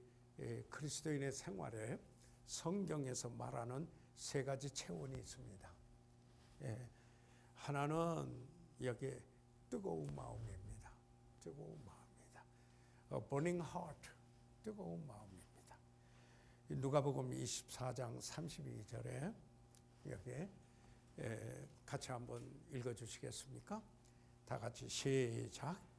그리스도인의 생활에 성경에서 말하는 세 가지 체온이 있습니다. 하나는 여기 뜨거운 마음입니다. 뜨거운 마음입니다. burning heart, 뜨거운 마음입니다. 누가복음 24장 32절에 여기 같이 한번 읽어주시겠습니까? 다 같이 시작.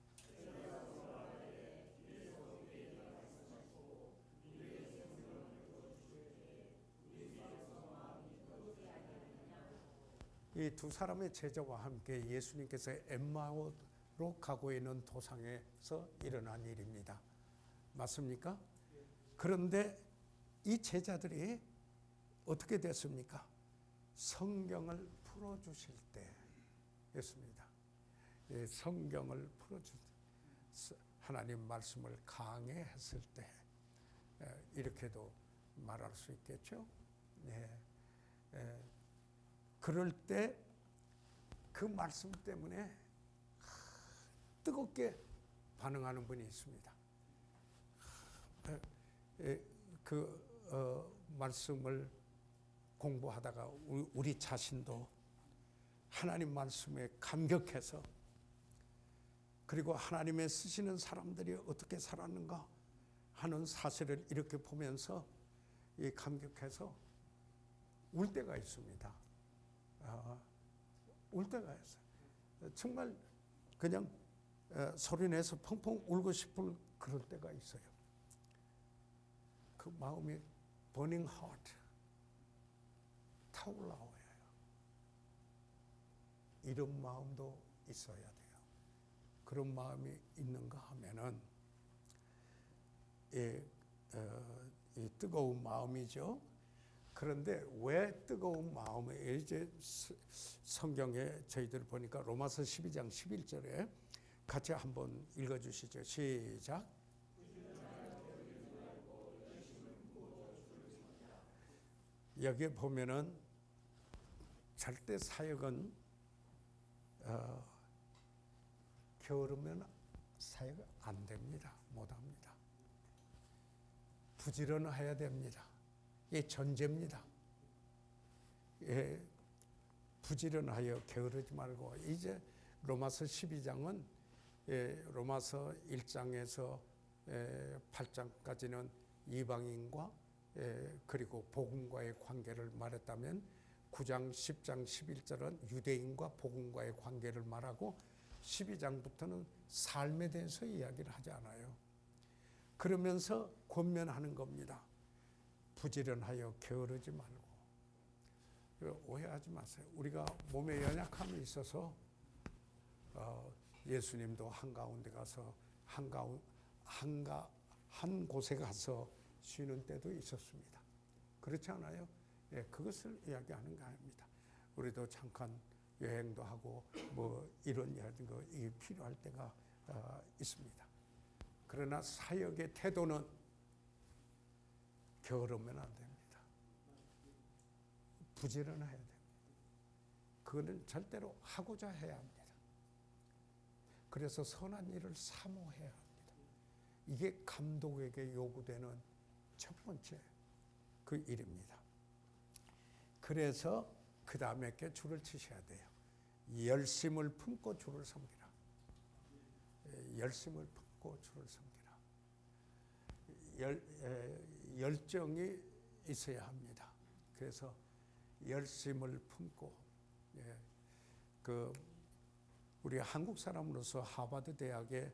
이 두 사람의 제자와 함께 예수님께서 엠마오로 가고 있는 도상에서 일어난 일입니다. 맞습니까? 그런데 이 제자들이 어떻게 됐습니까? 성경을 풀어주실 때였습니다. 성경을 풀어줄 때, 하나님 말씀을 강해했을 때, 이렇게도 말할 수 있겠죠. 그럴 때 그 말씀 때문에 뜨겁게 반응하는 분이 있습니다. 말씀을 공부하다가 우리 자신도 하나님 말씀에 감격해서, 그리고 하나님의 쓰시는 사람들이 어떻게 살았는가 하는 사실을 이렇게 보면서 감격해서 울 때가 있습니다. 울 때가 있어요. 정말 그냥 소리내서 펑펑 울고 싶을 그럴 때가 있어요. 그 마음이 burning heart, 타올라와요. 이런 마음도 있어야 돼요. 그런 마음이 있는가 하면은 이 뜨거운 마음이죠. 그런데 왜 뜨거운 마음에, 이제 성경에 저희들 보니까 로마서 12장 11절에 같이 한번 읽어주시죠. 시작. 여기에 보면은 절대 사역은 게으르면 사역 안 됩니다. 못 합니다. 부지런해야 됩니다. 이게 전제입니다. 부지런하여 게으르지 말고, 이제 로마서 12장은 로마서 1장에서 8장까지는 이방인과 그리고 복음과의 관계를 말했다면 9장, 10장, 11절은 유대인과 복음과의 관계를 말하고 12장부터는 삶에 대해서 이야기를 하지 않아요. 그러면서 권면하는 겁니다. 부지런하여 게으르지 말고. 오해하지 마세요. 우리가 몸에 연약함이 있어서 예수님도 한가운데 가서 한 곳에 가서 쉬는 때도 있었습니다. 그렇지 않아요? 그것을 이야기하는 거 아닙니다. 우리도 잠깐 여행도 하고 뭐 이런 거 필요할 때가 있습니다. 그러나 사역의 태도는 게으르면 안 됩니다. 부지런해야 됩니다. 그거는 절대로 하고자 해야 합니다. 그래서 선한 일을 사모해야 합니다. 이게 감독에게 요구되는 첫 번째 그 일입니다. 그래서 그 다음에 게 줄을 치셔야 돼요. 열심을 품고 주를 섬기라. 열심을 품고 주를 섬기라. 열정이 있어야 합니다. 그래서 열심을 품고, 우리 한국 사람으로서 하버드 대학의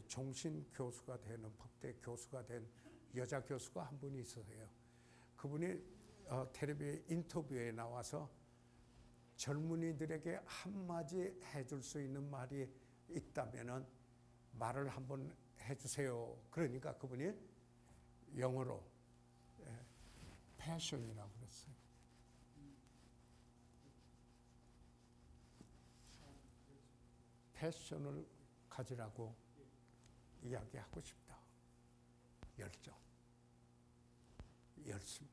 종신 교수가 되는, 법대 교수가 된 여자 교수가 한 분이 있어요. 그분이 텔레비전 인터뷰에 나와서 젊은이들에게 한마디 해줄 수 있는 말이 있다면은 말을 한번 해주세요. 그러니까 그분이 영어로 패션이라고 그랬어요. 패션을 가지라고 이야기하고 싶다. 열정, 열심.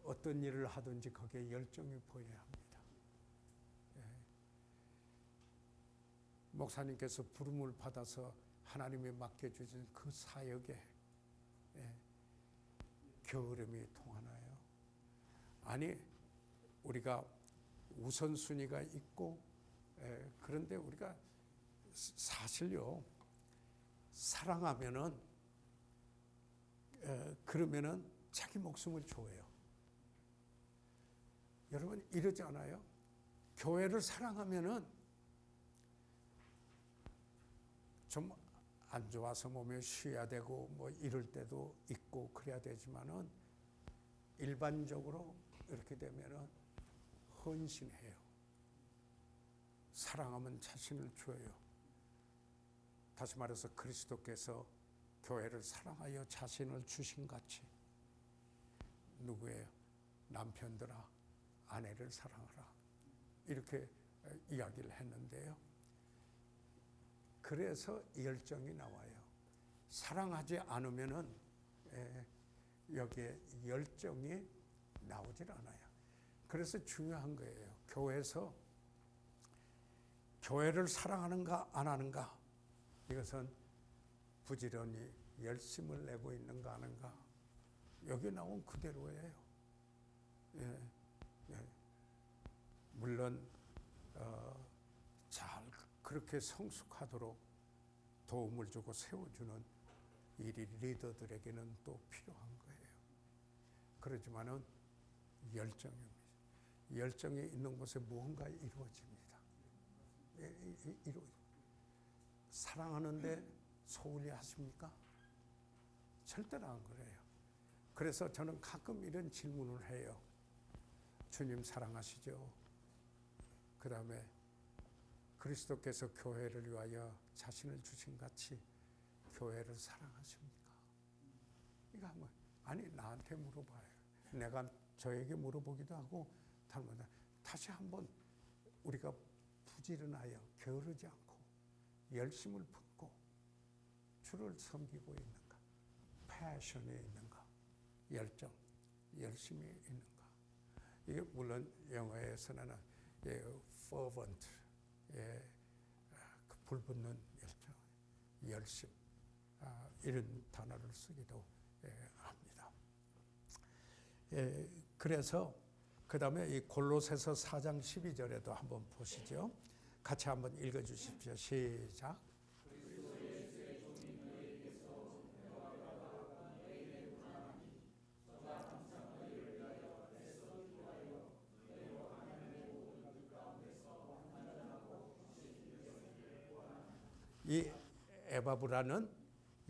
어떤 일을 하든지 거기에 열정이 보여야 합니다. 목사님께서 부름을 받아서 하나님이 맡겨주신 그 사역에 게으름이 통하나요? 아니, 우리가 우선순위가 있고, 그런데 우리가 사실요, 사랑하면은, 그러면은 자기 목숨을 줘요. 여러분, 이러지 않아요? 교회를 사랑하면은 좀 안 좋아서 몸에 쉬어야 되고 뭐 이럴 때도 있고 그래야 되지만은 일반적으로 이렇게 되면은 헌신해요. 사랑하면 자신을 줘요. 다시 말해서 그리스도께서 교회를 사랑하여 자신을 주신 같이 누구예요? 남편들아, 아내를 사랑하라. 이렇게 이야기를 했는데요. 그래서 열정이 나와요. 사랑하지 않으면은 여기에 열정이 나오질 않아요. 그래서 중요한 거예요. 교회에서 교회를 사랑하는가 안 하는가, 이것은 부지런히 열심을 내고 있는가 하는가, 여기 나온 그대로예요. 물론 잘 그렇게 성숙하도록 도움을 주고 세워주는 일이 리더들에게는 또 필요한 거예요. 그렇지만은 열정입니다. 열정이 있는 곳에 무언가 이루어집니다. 사랑하는데 소홀히 하십니까? 절대로 안 그래요. 그래서 저는 가끔 이런 질문을 해요. 주님 사랑하시죠? 그 다음에 그리스도께서 교회를 위하여 자신을 주신 같이 교회를 사랑하십니까? 이거 한번, 아니 나한테 물어봐요. 내가 저에게 물어보기도 하고 다시 한번 우리가 부지런하여 게으르지 않고 열심을 품고 주를 섬기고 있는가, 패션이 있는가, 열정, 열심이 있는가. 이게 물론 영어에서는 fervent, 그 불붙는 열정, 열심, 이런 단어를 쓰기도 합니다. 그래서 그 다음에 이 골로새서 4장 12절에도 한번 보시죠. 같이 한번 읽어주십시오. 시작. 이 에바브라는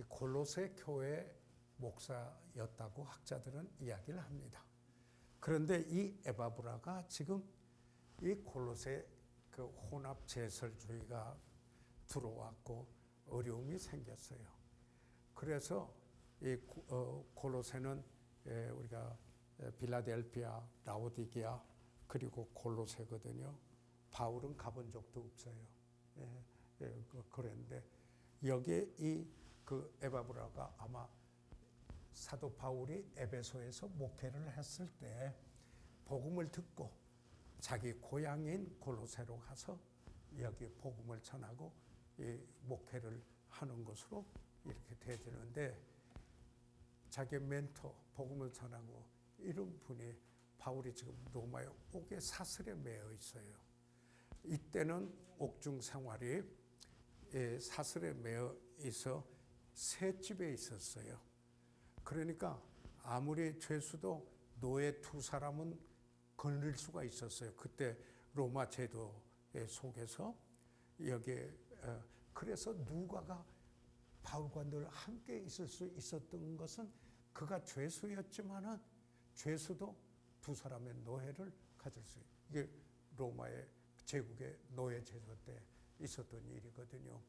골로새 교회 목사였다고 학자들은 이야기를 합니다. 그런데 이 에바브라가 지금 이 골로새 그 혼합 제설주의가 들어왔고 어려움이 생겼어요. 그래서 이 골로새는 우리가 빌라델피아, 라오디게아 그리고 골로새거든요. 바울은 가본 적도 없어요. 그랬는데 여기에 그 에바브라가 아마 사도 바울이 에베소에서 목회를 했을 때 복음을 듣고 자기 고향인 골로새로 가서 여기 복음을 전하고 이 목회를 하는 것으로 이렇게 되어지는데, 자기 멘토 복음을 전하고 이런 분이 바울이 지금 로마의 옥의 사슬에 매여 있어요. 이때는 옥중 생활이 사슬에 매여 있어 셋집에 있었어요. 그러니까 아무리 죄수도 노예 두 사람은 걸릴 수가 있었어요. 그때 로마 제도 속에서 여기에 그래서 누가가 바울과 늘 함께 있을 수 있었던 것은 그가 죄수였지만은 죄수도 두 사람의 노예를 가질 수 있어요. 이게 로마의 제국의 노예 제도 때 있었던 일이거든요.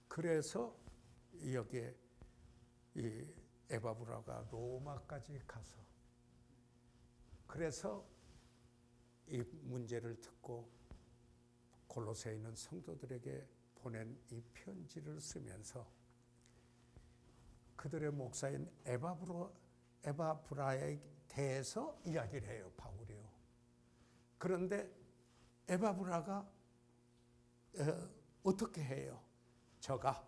그래서 여기에 이 에바브라가 로마까지 가서 그래서 이 문제를 듣고 골로새에 있는 성도들에게 보낸 이 편지를 쓰면서 그들의 목사인 에바브라에 대해서 이야기를 해요, 바울이요. 그런데 에바브라가 어떻게 해요? 저가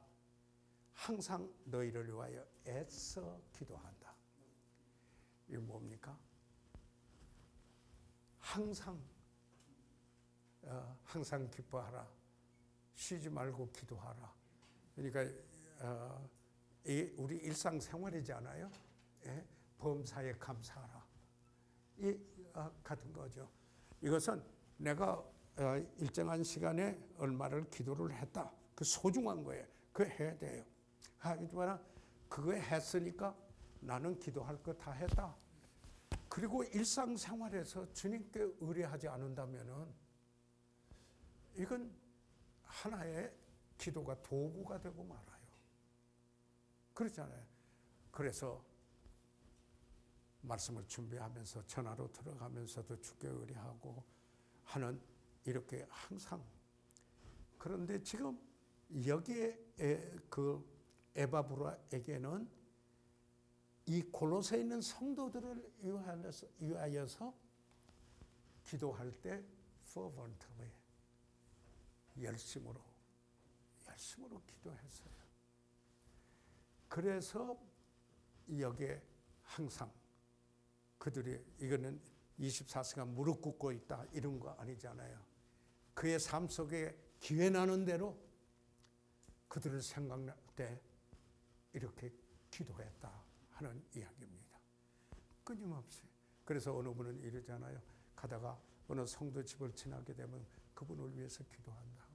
항상 너희를 위하여 애써 기도한다. 이게 뭡니까? 항상 기뻐하라. 쉬지 말고 기도하라. 그러니까 우리 일상생활이잖아요. 예? 범사에 감사하라. 이 같은 거죠. 이것은 내가 일정한 시간에 얼마를 기도를 했다. 그 소중한 거예요. 그거 해야 돼요. 하지만 그거 했으니까 나는 기도할 거 다 했다. 그리고 일상생활에서 주님께 의뢰하지 않는다면은 이건 하나의 기도가 도구가 되고 말아요. 그렇잖아요. 그래서 말씀을 준비하면서 전화로 들어가면서도 주께 의뢰하고 하는 이렇게 항상. 그런데 지금 여기에 그 에바브라에게는 이 골로새에 있는 성도들을 위하여서 기도할 때 fervently 열심으로 기도했어요. 그래서 여기에 항상 그들이 이거는 24시간 무릎 꿇고 있다 이런 거 아니잖아요. 그의 삶 속에 기회 나는 대로 그들을 생각날 때 이렇게 기도했다 하는 이야기입니다. 끊임없이. 그래서 어느 분은 이러잖아요. 가다가 어느 성도 집을 지나게 되면 그분을 위해서 기도한다.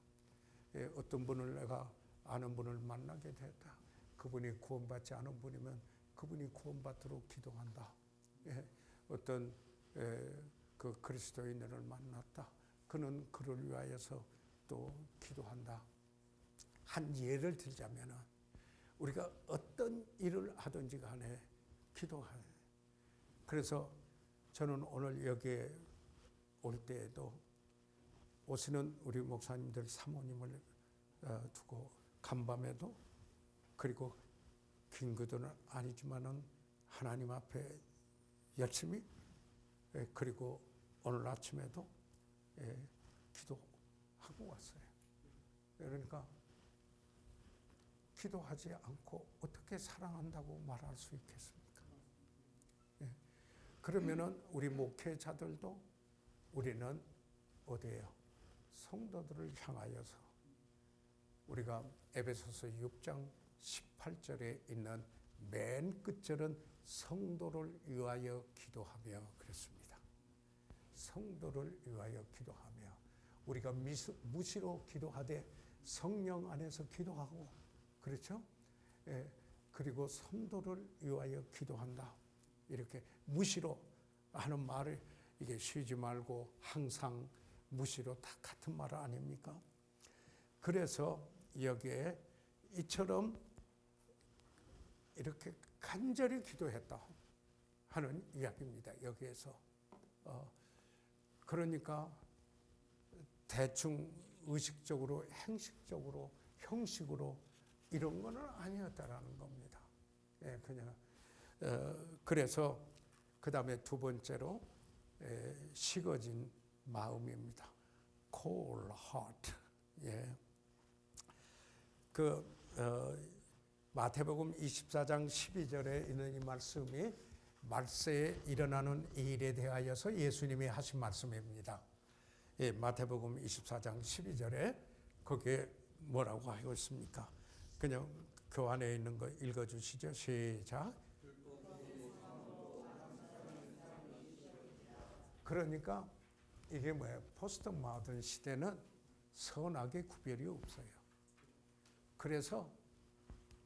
예, 어떤 분을 내가 아는 분을 만나게 됐다. 그분이 구원받지 않은 분이면 그분이 구원받도록 기도한다. 예, 어떤 그 그리스도인을 만났다. 그는 그를 위하여서 또 기도한다. 한 예를 들자면은 우리가 어떤 일을 하든지 간에 기도해요. 그래서 저는 오늘 여기에 올 때에도 오시는 우리 목사님들 사모님을 두고 간밤에도 그리고 긴 기도는 아니지만은 하나님 앞에 열심히 그리고 오늘 아침에도 기도하고 왔어요. 그러니까 기도하지 않고 어떻게 사랑한다고 말할 수 있겠습니까? 그러면은 우리 목회자들도 우리는 어디예요? 성도들을 향하여서 우리가 에베소서 6장 18절에 있는 맨 끝절은 성도를 위하여 기도하며 그랬습니다. 성도를 위하여 기도하며 우리가 무시로 기도하되 성령 안에서 기도하고 그렇죠? 예, 그리고 성도를 위하여 기도한다. 이렇게 무시로 하는 말을 이게 쉬지 말고 항상 무시로 다 같은 말 아닙니까? 그래서 여기에 이처럼 이렇게 간절히 기도했다 하는 이야기입니다. 여기에서 그러니까 대충 의식적으로 행식적으로 형식으로 이런 거는 아니었다라는 겁니다. 예, 그냥 그래서 그 다음에 두 번째로 식어진 마음입니다. Cold heart. 예. 마태복음 24장 12절에 있는 이 말씀이 말세에 일어나는 일에 대하여서 예수님이 하신 말씀입니다. 예, 마태복음 24장 12절에 거기에 뭐라고 하고 있습니까? 그냥 교환에 있는 거 읽어주시죠. 시작. 그러니까 이게 뭐예요? 포스트 모던 시대는 선악의 구별이 없어요. 그래서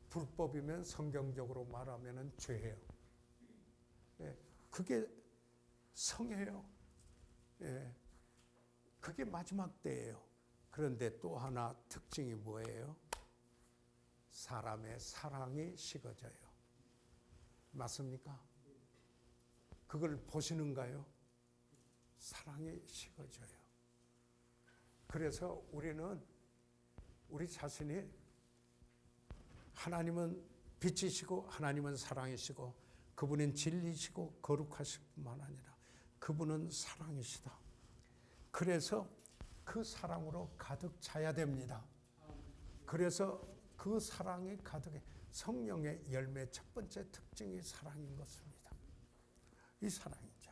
불법이면 성경적으로 말하면 죄예요. 예, 그게 성이에요. 예, 그게 마지막 때예요. 그런데 또 하나 특징이 뭐예요? 사람의 사랑이 식어져요. 맞습니까? 그걸 보시는가요? 사랑이 식어져요. 그래서 우리는 우리 자신이 하나님은 빛이시고 하나님은 사랑이시고 그분은 진리시고 거룩하실 뿐만 아니라 그분은 사랑이시다. 그래서 그 사랑으로 가득 차야 됩니다. 그래서 그 사랑이 가득해. 성령의 열매 첫 번째 특징이 사랑인 것입니다. 이 사랑이죠.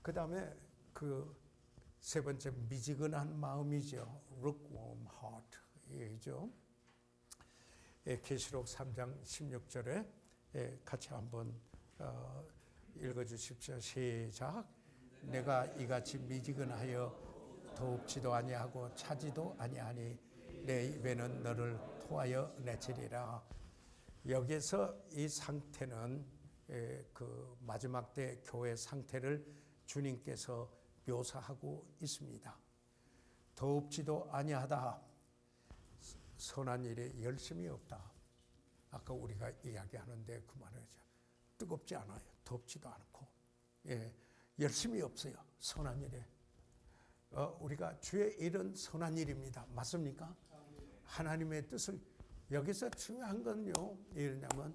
그 다음에 그 세 번째 미지근한 마음이죠. lukewarm heart이죠. 계시록 3장 16절에 같이 한번 읽어주십시오. 시작. 내가 이같이 미지근하여 더웁지도 아니하고 차지도 아니하니 내 입에는 너를 토하여 내치리라. 여기서 이 상태는 그 마지막 때 교회 상태를 주님께서 묘사하고 있습니다. 더웁지도 아니하다. 선한 일에 열심이 없다. 아까 우리가 이야기하는데 그 말이죠. 뜨겁지 않아요. 덥지도 않고. 열심이 없어요. 선한 일에. 우리가 주의 일은 선한 일입니다. 맞습니까? 하나님의 뜻을 여기서 중요한 건요. 이러냐면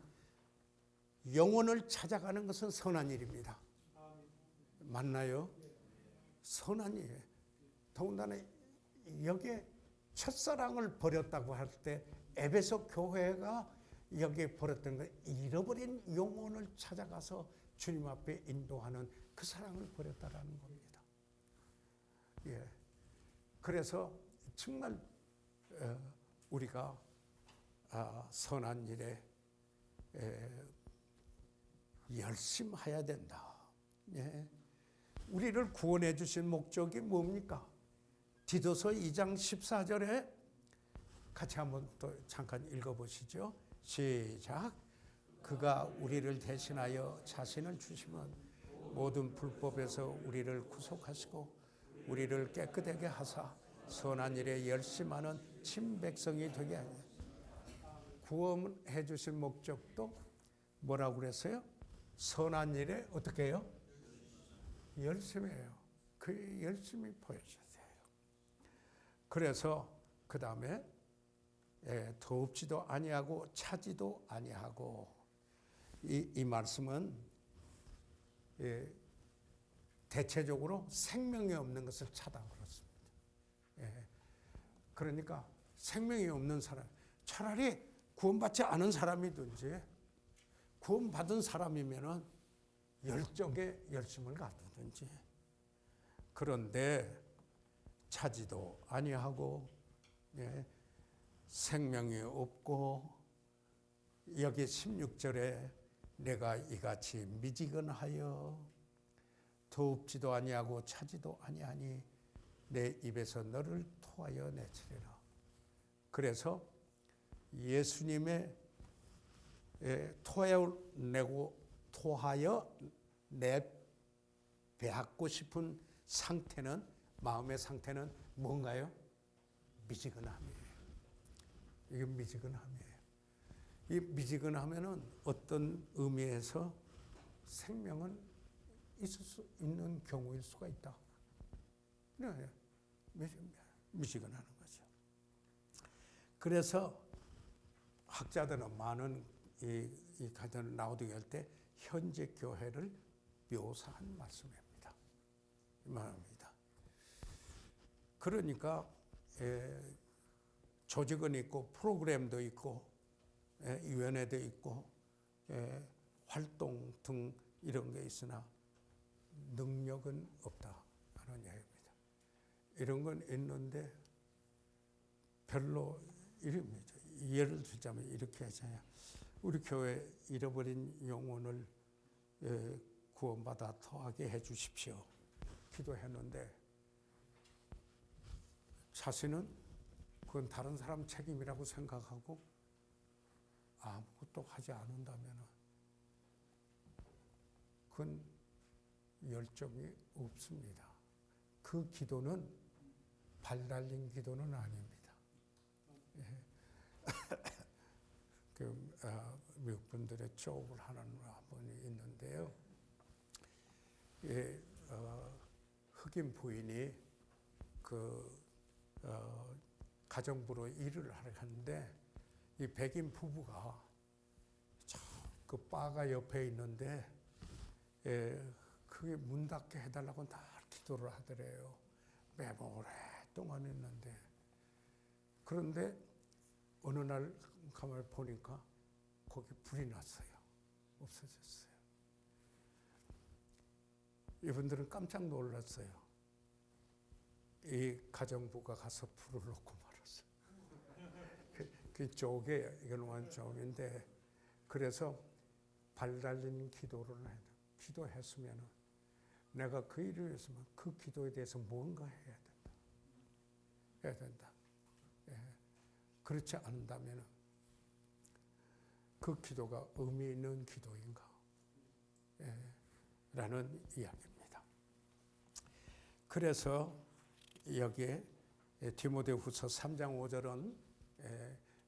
영혼을 찾아가는 것은 선한 일입니다. 맞나요? 선한 일. 더군다나 여기에 첫사랑을 버렸다고 할 때 에베소 교회가 여기에 버렸던 건 잃어버린 영혼을 찾아가서 주님 앞에 인도하는 그 사랑을 버렸다라는 겁니다. 그래서 정말 우리가 선한 일에 열심해야 된다. 우리를 구원해 주신 목적이 뭡니까? 디도서 2장 14절에 같이 한번 또 잠깐 읽어보시죠. 시작. 그가 우리를 대신하여 자신을 주시면 모든 불법에서 우리를 구속하시고 우리를 깨끗하게 하사 선한 일에 열심하는 친백성이 되게 하니. 구원해 주신 목적도 뭐라고 그랬어요? 선한 일에 어떻게 해요? 열심히 해요. 그 열심히 보여줘야 돼요. 그래서 그 다음에 더웁지도 아니하고 차지도 아니하고 이 말씀은 대체적으로 생명이 없는 것을 차다 그렇습니다. 그러니까 생명이 없는 사람, 차라리 구원받지 않은 사람이든지 구원받은 사람이면은 열정에 열심을 갖든지. 그런데 차지도 아니하고 생명이 없고 여기 16절에 내가 이같이 미지근하여 더웁지도 아니하고 차지도 아니하니 내 입에서 너를 토하여 내치리라. 그래서 예수님의 토하여 내뱉고 싶은 상태는, 마음의 상태는 뭔가요? 미지근함이에요. 이게 미지근함이에요. 이 미지근하면은 어떤 의미에서 생명은 있을 수 있는 경우일 수가 있다. 네, 미지근하는 거죠. 그래서 학자들은 많은 이 가정 나오게 할 때 현재 교회를 묘사한 말씀입니다. 이 말입니다. 그러니까 조직은 있고 프로그램도 있고 위원회도 있고 활동 등 이런 게 있으나 능력은 없다 하는 얘기입니다. 이런 건 있는데 별로 이릅니다. 예를 들자면 이렇게 하잖아요. 우리 교회 잃어버린 영혼을 구원받아 더하게 해 주십시오. 기도했는데 자신은 그건 다른 사람 책임이라고 생각하고 아무것도 하지 않는다면 그건 열정이 없습니다. 그 기도는 발 달린 기도는 아닙니다. 미국 분들의 조업을 하는 분이 있는데요. 흑인 부인이 가정부로 일을 하는데 이 백인 부부가 그 바가 옆에 있는데 그게 문 닫게 해달라고 늘 기도를 하더래요. 매번 오랫동안 했는데 그런데 어느 날 가만히 보니까 거기 불이 났어요. 없어졌어요. 이분들은 깜짝 놀랐어요. 이 가정부가 가서 불을 놓고 말았어요. 그 쪽에, 이건 원쪽인데, 그래서 발 달린 기도했으면 내가 그 일을 위해서만 그 기도에 대해서 뭔가 해야 된다. 예. 그렇지 않는다면 그 기도가 의미 있는 기도인가? 예. 라는 이야기입니다. 그래서 여기에 디모데후서 3장 5절은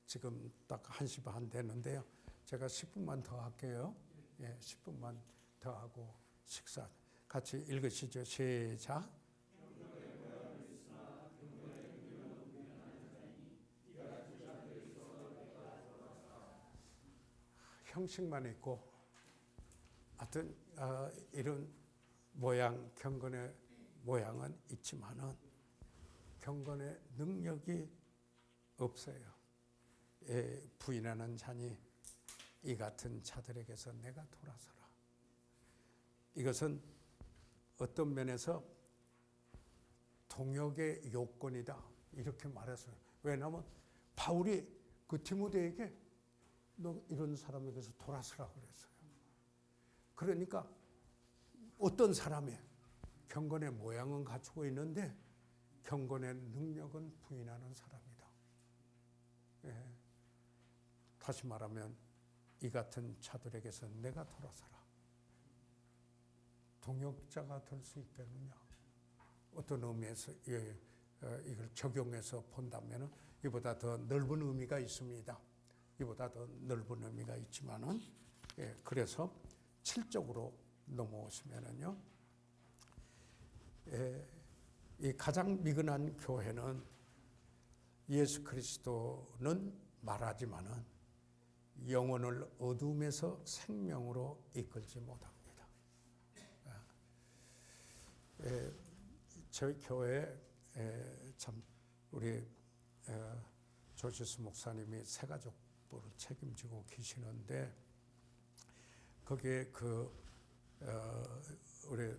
지금 딱 1시 반 되는데요. 제가 10분만 더 할게요. 10분만 더 하고 식사 같이 읽으시죠. 시작. 형식만 있고 하여튼 이런 모양, 경건의 모양은 있지만은 경건의 능력이 없어요. 부인하는 자니 이 같은 자들에게서 내가 돌아서라. 이것은 어떤 면에서 동역의 요건이다 이렇게 말했어요. 왜냐하면 바울이 그 디모데에게 너 이런 사람에게서 돌아서라 그랬어요. 그러니까 어떤 사람의 경건의 모양은 갖추고 있는데 경건의 능력은 부인하는 사람이다. 예. 다시 말하면 이 같은 자들에게서 내가 돌아서라. 동역자가 될 수 있겠느냐? 어떤 의미에서 이걸 적용해서 본다면 이보다 더 넓은 의미가 있습니다. 이보다 더 넓은 의미가 있지만은 그래서 7쪽으로 넘어오시면은요. 이 가장 미근한 교회는 예수 그리스도는 말하지만은 영혼을 어둠에서 생명으로 이끌지 못합니다. 저희 교회에 참 우리 조시수 목사님이 새가족부를 책임지고 계시는데 거기에 우리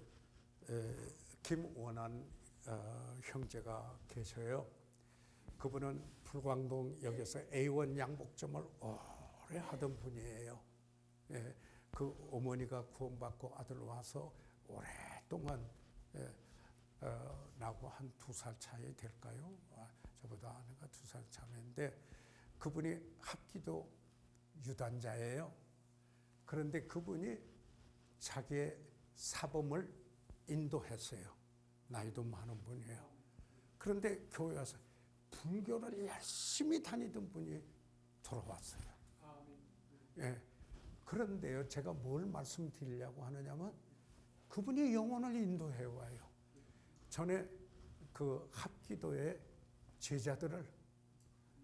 김원한 형제가 계셔요. 그분은 불광동역에서 A1 양복점을 오래 하던 분이에요. 그 어머니가 구원받고 아들 와서 오랫동안 나하고 한 2살 차이 될까요? 저보다 아내가 2살 차인데 그분이 합기도 유단자예요. 그런데 그분이 자기의 사범을 인도했어요. 나이도 많은 분이에요. 그런데 교회 와서 불교를 열심히 다니던 분이 돌아왔어요. 그런데요, 제가 뭘 말씀드리려고 하느냐면 그분이 영혼을 인도해 와요. 전에 그 합기도의 제자들을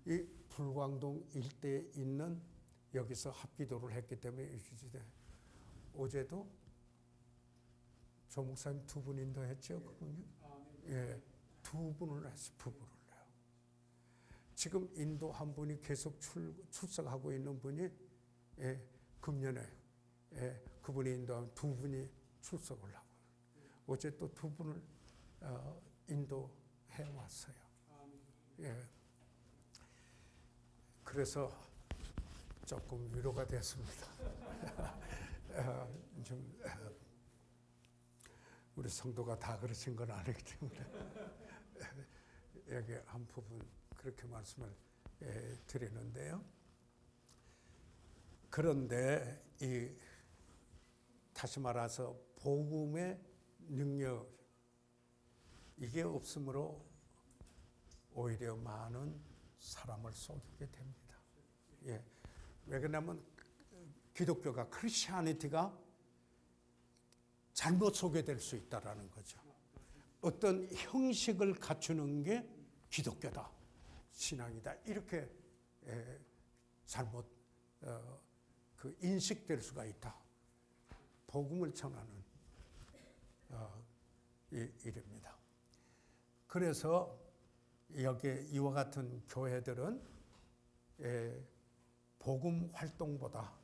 이 불광동 일대에 있는 여기서 합기도를 했기 때문에 어제도 조 목사님 2분 인도했죠, 그분요? 예, 2분을 해서 부부를 해요. 지금 인도 한 분이 계속 출석하고 있는 분이 금년에 그분이 인도하면 2분이 출석을 하고 어제 또 2분을 인도해 왔어요. 예. 그래서 조금 위로가 됐습니다. 좀 우리 성도가 다 그러신 건 아니기 때문에 여기 한 부분 그렇게 말씀을 드리는데요. 그런데 다시 말해서 복음의 능력 이게 없으므로 오히려 많은 사람을 속이게 됩니다. 예. 왜 그러냐면 기독교가 크리스티아니티가 잘못 소개될 수 있다라는 거죠. 어떤 형식을 갖추는 게 기독교다, 신앙이다 이렇게 잘못 인식될 수가 있다. 복음을 전하는 일입니다. 그래서 여기 이와 같은 교회들은 복음 활동보다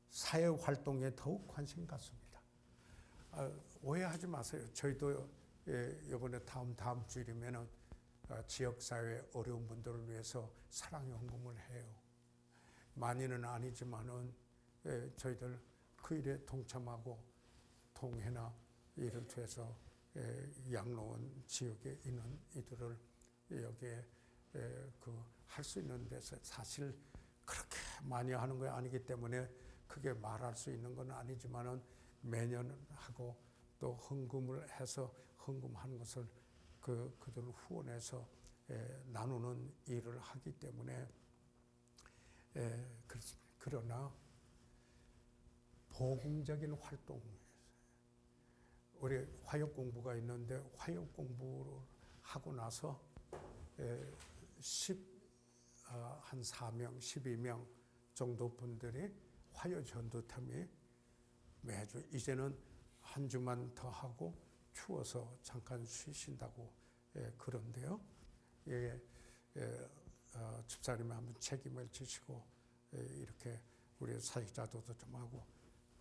사회 활동에 더욱 관심 갖습니다. 오해하지 마세요. 저희도 이번에 다음 주일이면은 지역사회 어려운 분들을 위해서 사랑연금을 해요. 많이는 아니지만은 저희들 그 일에 동참하고 동해나 이를 통해서 양로원 지역에 있는 이들을 여기에 할 수 있는 데서 사실 그렇게 많이 하는 거 아니기 때문에 크게 말할 수 있는 건 아니지만은 매년 하고 또 헌금을 해서 헌금하는 것을 그들을 후원해서 나누는 일을 하기 때문에 그렇습니다. 그러나 복음적인 활동, 우리 화역 공부가 있는데 화역 공부를 하고 나서 한 4명, 12명 정도 분들이 화요 전도팀이 매주 이제는 한 주만 더 하고 추워서 잠깐 쉬신다고 그런데요. 집사님이 한번 책임을 지시고 이렇게 우리 사역자들도 좀 하고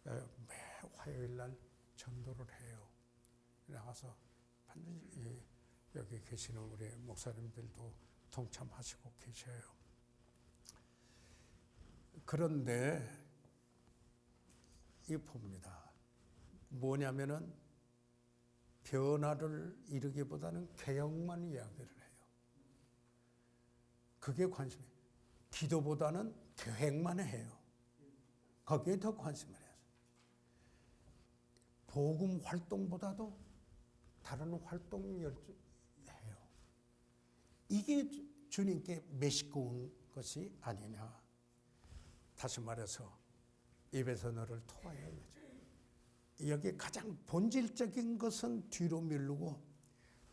매 화요일 날 전도를 해요. 나가서 반드시 여기 계시는 우리 목사님들도 동참하시고 계셔요. 그런데 이 봅니다. 뭐냐면은 변화를 이루기보다는 개혁만 이야기를 해요. 그게 관심이에요. 기도보다는 계획만 해요. 거기에 더 관심을 해요. 복음 활동보다도 다른 활동 해요. 이게 주님께 메시고 것이 아니냐. 다시 말해서 입에서 너를 토하여 여기 가장 본질적인 것은 뒤로 미루고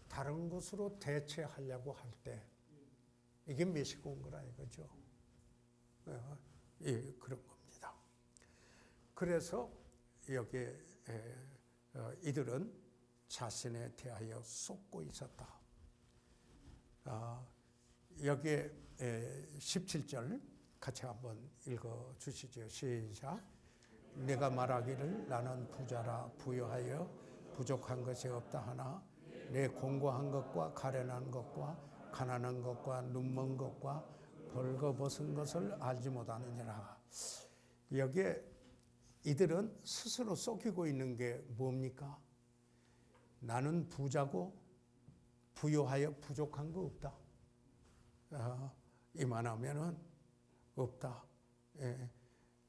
다른 것으로 대체하려고 할 때 이게 메시고 온 거라 이거죠. 그런 겁니다. 그래서 여기 이들은 자신에 대하여 쏟고 있었다. 여기에 17절 같이 한번 읽어 주시죠. 시작. 내가 말하기를 나는 부자라 부유하여 부족한 것이 없다 하나 내 공고한 것과 가련한 것과 가난한 것과 눈먼 것과 벌거벗은 것을 알지 못하느니라. 여기에 이들은 스스로 속이고 있는 게 뭡니까? 나는 부자고 부유하여 부족한 거 없다. 이만하면은 없다.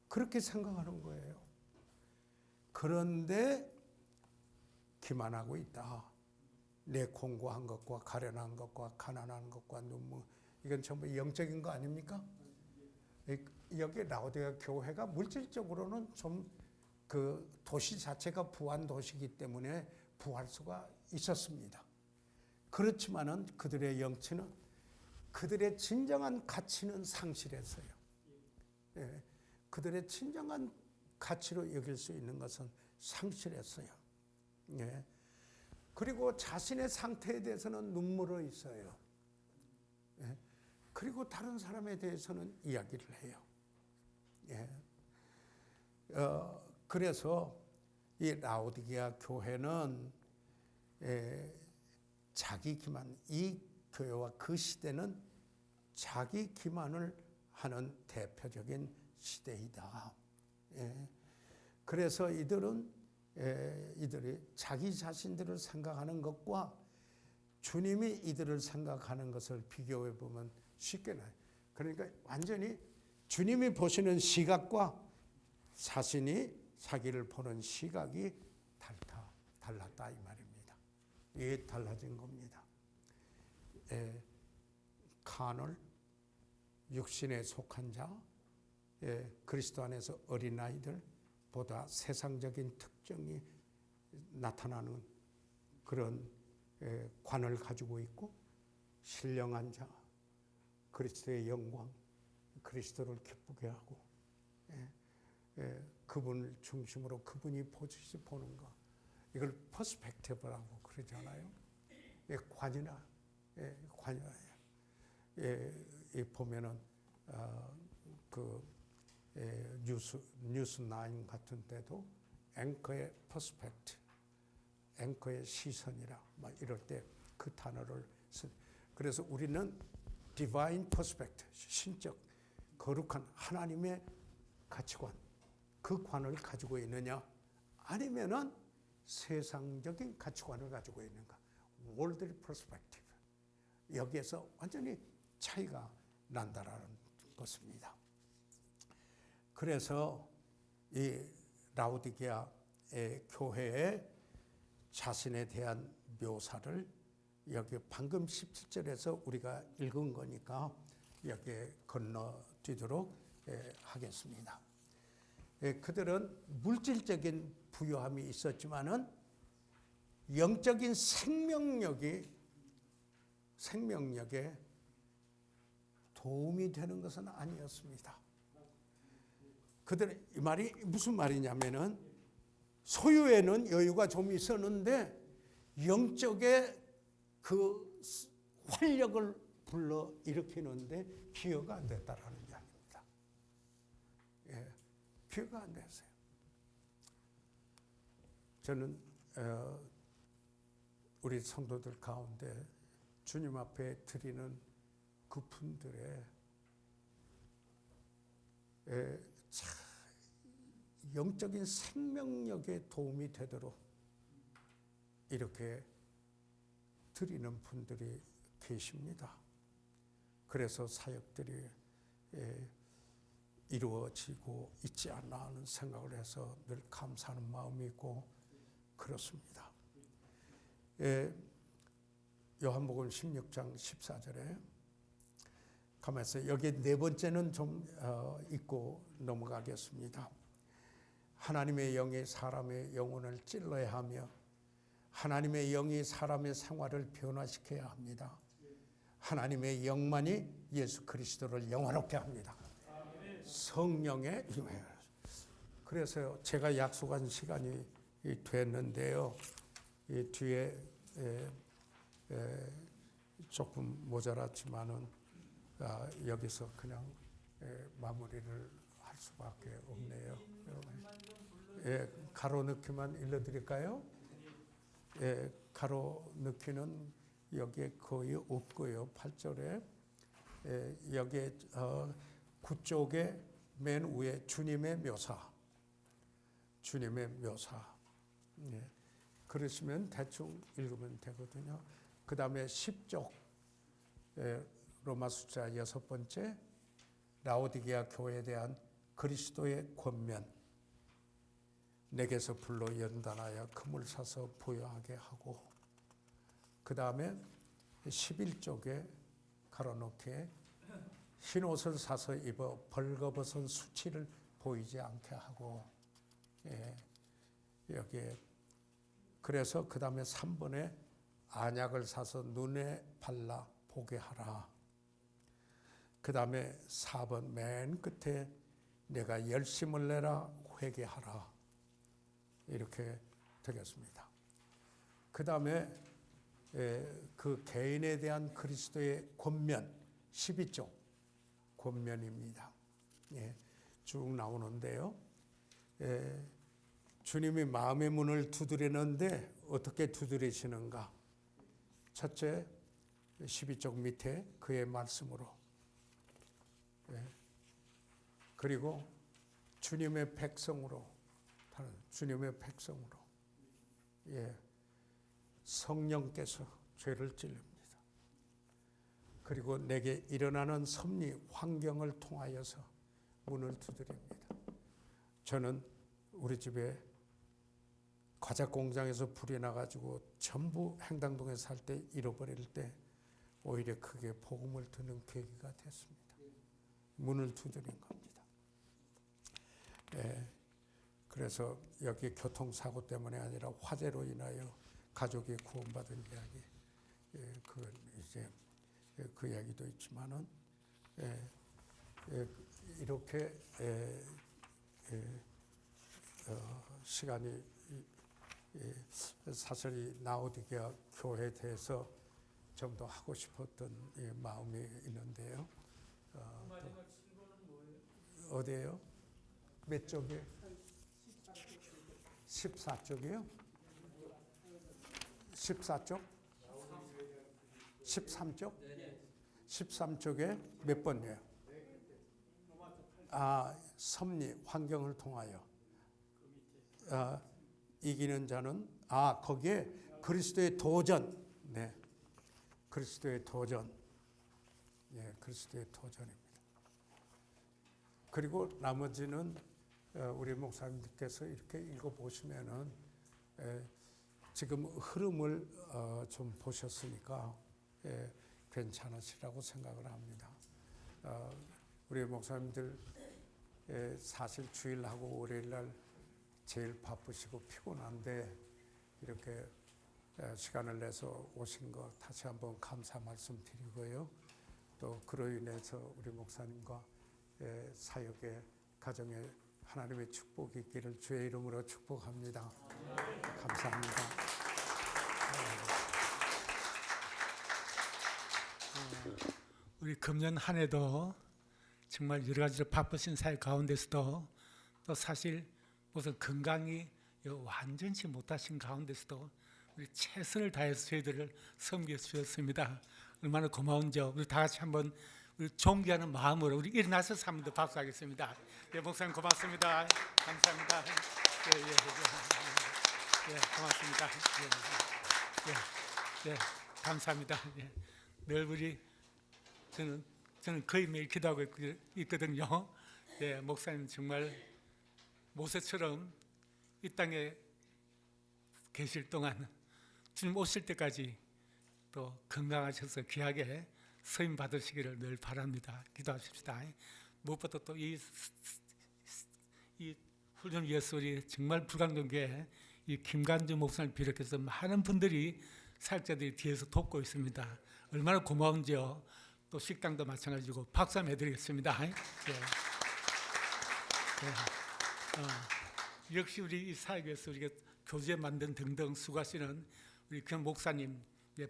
그렇게 생각하는 거예요. 그런데 기만하고 있다. 내 공고한 것과 가련한 것과 가난한 것과 눈물, 이건 전부 영적인 거 아닙니까? 여기 라오디게아 교회가 물질적으로는 좀 그 도시 자체가 부한 도시이기 때문에 부할 수가 있었습니다. 그렇지만은 그들의 영치는 그들의 진정한 가치는 상실했어요. 그들의 진정한 가치로 여길 수 있는 것은 상실했어요. 그리고 자신의 상태에 대해서는 눈물어 있어요. 그리고 다른 사람에 대해서는 이야기를 해요. 그래서 이 라오디게아 교회는 자기 기만, 이 교회와 그 시대는 자기 기만을 하는 대표적인 시대이다. 그래서 이들이 자기 자신들을 생각하는 것과 주님이 이들을 생각하는 것을 비교해 보면 쉽게 나요. 그러니까 완전히 주님이 보시는 시각과 자신이 자기를 보는 시각이 달랐다 이 말입니다. 이게 달라진 겁니다. 카널, 육신에 속한 자, 그리스도 안에서 어린아이들보다 세상적인 특징이 나타나는 그런 관을 가지고 있고, 신령한 자, 그리스도의 영광, 그리스도를 기쁘게 하고 그분을 중심으로 그분이 보는 거, 이걸 퍼스펙티브라고 그러잖아요. 관이나 관이에요. 보면은 그 뉴스 9 같은 데도 앵커의 퍼스펙트, 앵커의 시선이라 막 이럴 때 그 단어를 그래서 우리는 디바인 퍼스펙트, 신적 거룩한 하나님의 가치관, 그 관을 가지고 있느냐, 아니면은 세상적인 가치관을 가지고 있는가, 월드 퍼스펙티브, 여기에서 완전히 차이가 난다라는 것입니다. 그래서 이 라오디게아의 교회의 자신에 대한 묘사를 여기 방금 17절에서 우리가 읽은 거니까 여기에 건너뛰도록 하겠습니다. 그들은 물질적인 부유함이 있었지만은 영적인 생명력에 도움이 되는 것은 아니었습니다. 그들의 이 말이 무슨 말이냐면은 소유에는 여유가 좀 있었는데 영적의 그 활력을 불러 일으키는데 기여가 안 됐다라는 이야기입니다. 예, 기여가 안 됐어요. 저는 우리 성도들 가운데 주님 앞에 드리는 그 분들의 영적인 생명력에 도움이 되도록 이렇게 드리는 분들이 계십니다. 그래서 사역들이 이루어지고 있지 않나 하는 생각을 해서 늘 감사하는 마음이 있고 그렇습니다. 요한복음 16장 14절에 가면서 여기 네 번째는 좀 읽고 넘어가겠습니다. 하나님의 영이 사람의 영혼을 찔러야 하며 하나님의 영이 사람의 생활을 변화시켜야 합니다. 하나님의 영만이 예수 그리스도를 영화롭게 합니다. 성령의 힘에. 그래서 제가 약속한 시간이 됐는데요. 이 뒤에 조금 모자랐지만은 여기서 그냥 마무리를 할 수밖에 없네요. 가로넣기만 일러드릴까요? 가로넣기는 여기에 거의 없고요. 8절에 여기에 9쪽에 맨 위에 주님의 묘사. 그러시면 대충 읽으면 되거든요. 그 다음에 10쪽 로마 숫자 6번째 라오디게아 교회에 대한 그리스도의 권면, 내게서 불러 연단하여 금을 사서 부여하게 하고, 그 다음에 11쪽에 가로놓게 흰 옷을 사서 입어 벌거벗은 수치를 보이지 않게 하고, 여기에 그래서 그 다음에 3번에 안약을 사서 눈에 발라 보게 하라. 그 다음에 4번 맨 끝에 내가 열심을 내라 회개하라. 이렇게 되겠습니다. 그 다음에 그 개인에 대한 그리스도의 권면 12쪽 권면입니다. 쭉 나오는데요. 주님이 마음의 문을 두드리는데 어떻게 두드리시는가? 첫째 12쪽 밑에 그의 말씀으로, 그리고 주님의 백성으로, 성령께서 죄를 찔릅니다. 그리고 내게 일어나는 섭리 환경을 통하여서 문을 두드립니다. 저는 우리 집에 과자 공장에서 불이 나가지고 전부 행당동에 살 때 잃어버릴 때 오히려 크게 복음을 듣는 계기가 됐습니다. 문을 두드린 겁니다. 그래서 여기 교통사고 때문에 아니라 화재로 인하여 가족이 구원받은 이야기, 그건 이제 그 이야기도 있지만은 이렇게 시간이 사실 이 라오디게아 교회에 대해서 좀 더 하고 싶었던 마음이 있는데요. 어디예요? 몇 쪽이에요? 14쪽이요? 14쪽? 13쪽? 13쪽에 몇 번이에요? 섭리, 환경을 통하여 이기는 자는 거기에 그리스도의 도전, 네, 그리스도의 도전, 예, 그리스도의 도전입니다. 그리고 나머지는 우리 목사님들께서 이렇게 읽어보시면은 지금 흐름을 좀 보셨으니까 괜찮으시라고 생각을 합니다. 우리 목사님들 사실 주일하고 월요일날 제일 바쁘시고 피곤한데 이렇게 시간을 내서 오신 거 다시 한번 감사 말씀 드리고요. 또 그로 인해서 우리 목사님과 사역의 가정에 하나님의 축복이 있기를 주의 이름으로 축복합니다. 감사합니다. 우리 금년 한 해도 정말 여러 가지로 바쁘신 사역 가운데서도 또 사실 무슨 건강이 완전치 못하신 가운데서도 우리 최선을 다해서 저희들을 섬겨 주셨습니다. 얼마나 고마운지요. 우리 다 같이 한번 우리 존경하는 마음으로 우리 일어나서 한 번 더 박수하겠습니다. 예, 목사님 고맙습니다. 감사합니다. 예, 고맙습니다. 예, 감사합니다. 예, 늘 우리 저는 거의 매일 기도하고 있거든요. 예, 목사님 정말 모세처럼 이 땅에 계실 동안 주님 오실 때까지 또 건강하셔서 귀하게 서임 받으시기를 늘 바랍니다. 기도하십시다. 무엇보다 또 이 훈련 위해서 우리 정말 불광동교회 이 김간주 목사님 비롯해서 많은 분들이 사역자들이 뒤에서 돕고 있습니다. 얼마나 고마운지요. 또 식당도 마찬가지고 박수 한번 해드리겠습니다. 역시 우리 이 사역에서 우리가 교재 만든 등등 수고하시는 우리 그 목사님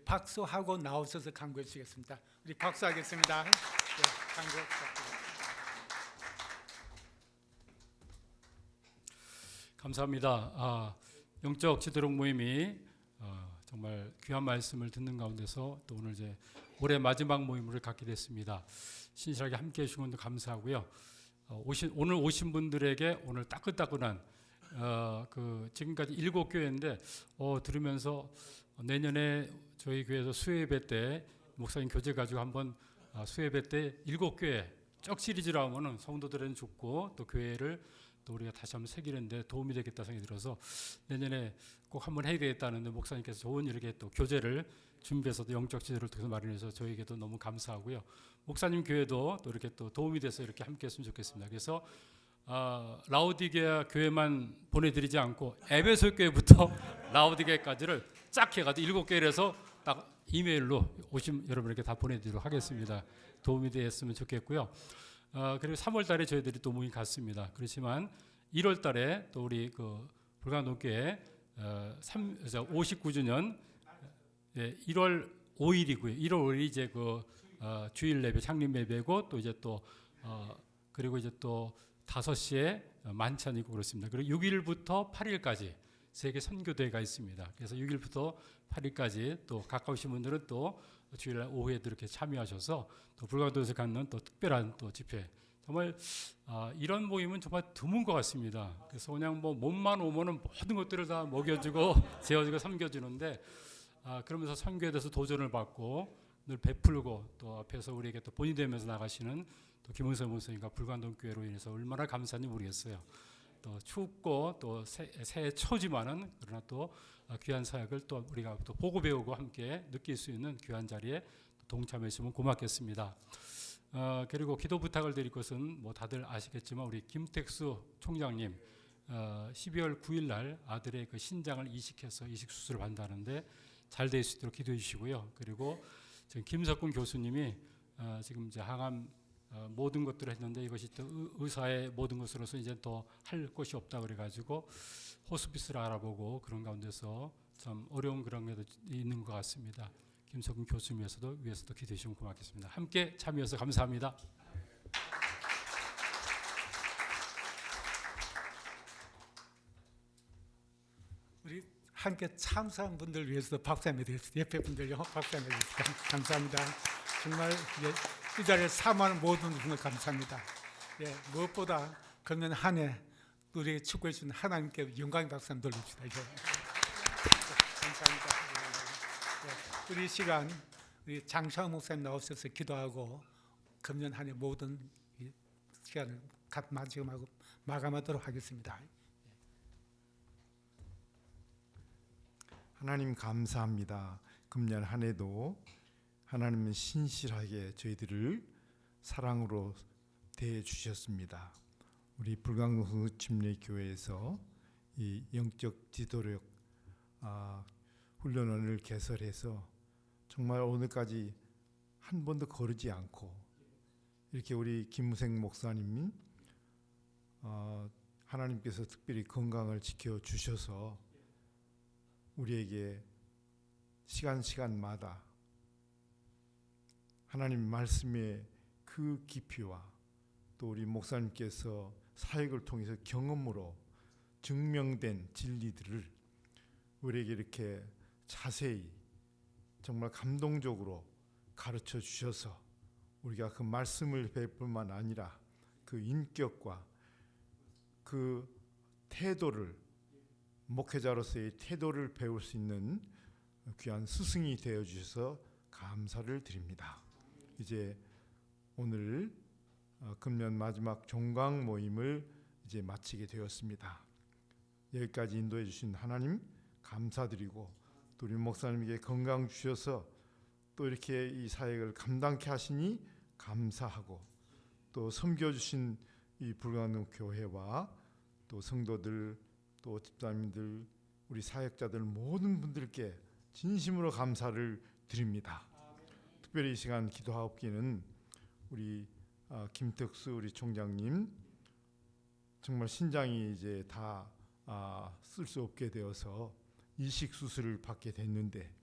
박수하고 나오셔서 강구해 주시겠습니다. 우리 박수하겠습니다. 강구 부탁드립니다. 감사합니다. 영적 지도록 모임이 정말 귀한 말씀을 듣는 가운데서 또 오늘 이제 올해 마지막 모임을 갖게 됐습니다. 신실하게 함께해 주신 것도 감사하고요. 오늘 오신 분들에게 오늘 따끈따끈한 지금까지 7교회인데 들으면서 내년에 저희 교회에서 수요예배 때 목사님 교재 가지고 한번 수요예배 때 7교회 쭉 시리즈로 하면은 성도들은 좋고 또 교회를 또 우리가 다시 한번 새기는데 도움이 되겠다 생각이 들어서 내년에 꼭 한번 해야 되겠다는데 목사님께서 좋은 이렇게 또 교재를 준비해서 영적 지도를 통해서 마련해서 저에게도 너무 감사하고요. 목사님 교회도 또 이렇게 또 도움이 돼서 이렇게 함께 했으면 좋겠습니다. 그래서 라오디게아 교회만 보내드리지 않고 에베소 교회부터 라오디게아까지를 쫙 해가지고 7개를 해서 딱 이메일로 오신 여러분에게 다 보내드리도록 하겠습니다. 도움이 됐으면 좋겠고요. 그리고 3월 달에 저희들이 또 모임 갔습니다. 그렇지만 1월 달에 또 우리 그 불광동교회 59주년 1월 5일이고요. 1월 5일이 이제 그 주일 예배, 창립 예배고 또 이제 또 그리고 이제 또 5시에 만찬이고 그렇습니다. 그리고 6일부터 8일까지 세계 선교대회가 있습니다. 그래서 6일부터 8일까지 또 가까우신 분들은 또 주일날 오후에도 이렇게 참여하셔서 또 불광동에서 갖는 또 특별한 또 집회 정말 이런 모임은 정말 드문 것 같습니다. 그래서 그냥 뭐 몸만 오면은 모든 것들을 다 먹여주고 재워주고 섬겨주는데 그러면서 선교에 대해서 도전을 받고 늘 베풀고 또 앞에서 우리에게 또 본이 되면서 나가시는 또 김은서 목사님과 불광동교회로 인해서 얼마나 감사한지 모르겠어요. 또 춥고 또 새해 초지만은 그러나 또 귀한 사역을 또 우리가 또 보고 배우고 함께 느낄 수 있는 귀한 자리에 동참해 주시면 고맙겠습니다. 그리고 기도 부탁을 드릴 것은 뭐 다들 아시겠지만 우리 김택수 총장님 12월 9일 날 아들의 그 신장을 이식해서 이식 수술을 받는다는데 잘 될 수 있도록 기도해 주시고요. 그리고 지금 김석군 교수님이 지금 이제 항암 모든 것들을 했는데 이것이 또 의사의 모든 것으로서 이제 더 할 것이 없다 그래가지고 호스피스를 알아보고 그런 가운데서 참 어려운 그런 게 있는 것 같습니다. 김석훈 교수님 위해서도 기도해 주시면 고맙겠습니다. 함께 참여해서 감사합니다. 함께 참석한 분들 위해서 박수 한번 드리겠습니다. 옆에 분들요, 박수 한번 드리겠습니다. 감사합니다. 정말 이 자리에 사모하는 모든 분들 감사합니다. 예, 무엇보다 금년 한 해 우리에게 축복해 주신 하나님께 영광의 박수 한번 돌립시다. 예. 감사합니다. 예, 우리 시간 우리 장창 목사님 나오셔서 기도하고 금년 한 해 모든 이 시간을 마감하도록 하겠습니다. 하나님 감사합니다. 금년 한 해도 하나님은 신실하게 저희들을 사랑으로 대해 주셨습니다. 우리 불광동 침례교회에서 이 영적 지도력 훈련원을 개설해서 정말 오늘까지 한 번도 거르지 않고 이렇게 우리 김무생 목사님 하나님께서 특별히 건강을 지켜 주셔서 우리에게 시간마다 하나님 말씀의 그 깊이와 또 우리 목사님께서 사역을 통해서 경험으로 증명된 진리들을 우리에게 이렇게 자세히 정말 감동적으로 가르쳐 주셔서 우리가 그 말씀을 배울 뿐만 아니라 그 인격과 그 태도를 목회자로서의 태도를 배울 수 있는 귀한 스승이 되어 주셔서 감사를 드립니다. 이제 오늘 금년 마지막 종강 모임을 이제 마치게 되었습니다. 여기까지 인도해 주신 하나님 감사드리고 또 우리 목사님에게 건강 주셔서 또 이렇게 이 사역을 감당케 하시니 감사하고 또 섬겨주신 이 불광동 교회와 또 성도들 또 집사님들 우리 사역자들 모든 분들께 진심으로 감사를 드립니다. 특별히 이 시간 기도하옵기는 우리 김덕수 우리 총장님 정말 신장이 이제 다 쓸 수 없게 되어서 이식 수술을 받게 됐는데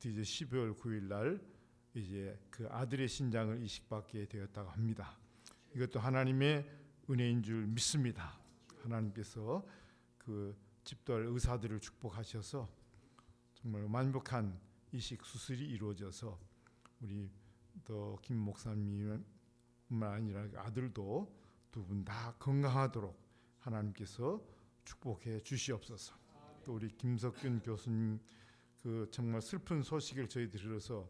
이제 12월 9일 날 이제 그 아들의 신장을 이식받게 되었다고 합니다. 이것도 하나님의 은혜인 줄 믿습니다. 하나님께서 그 집도할 의사들을 축복하셔서 정말 완벽한 이식 수술이 이루어져서 우리 또 김 목사님뿐만 아니라 아들도 두 분 다 건강하도록 하나님께서 축복해 주시옵소서. 또 우리 김석균 교수님 그 정말 슬픈 소식을 저희들이 들어서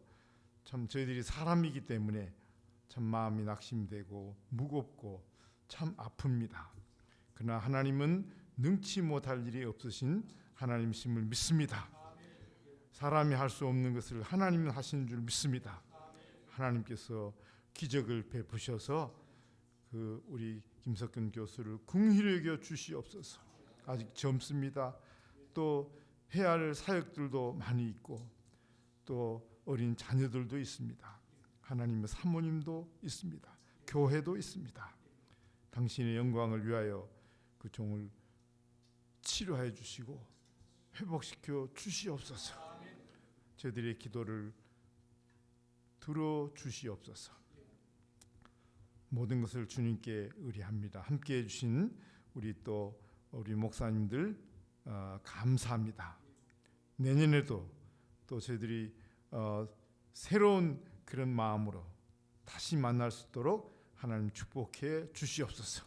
참 저희들이 사람이기 때문에 참 마음이 낙심되고 무겁고 참 아픕니다. 그러나 하나님은 능치 못할 일이 없으신 하나님이심을 믿습니다. 사람이 할 수 없는 것을 하나님은 하시는 줄 믿습니다. 하나님께서 기적을 베푸셔서 그 우리 김석근 교수를 긍휼히 여겨 주시옵소서. 아직 젊습니다. 또 해야 할 사역들도 많이 있고 또 어린 자녀들도 있습니다. 하나님의 사모님도 있습니다. 교회도 있습니다. 당신의 영광을 위하여 그 종을 치료해 주시고 회복시켜 주시옵소서. 저희들의 기도를 들어 주시옵소서. 모든 것을 주님께 의뢰합니다. 함께해 주신 우리 또 우리 목사님들 감사합니다. 내년에도 또 저희들이 새로운 그런 마음으로 다시 만날 수 있도록 하나님 축복해 주시옵소서.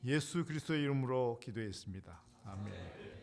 예수 그리스도의 이름으로 기도했습니다. 아멘.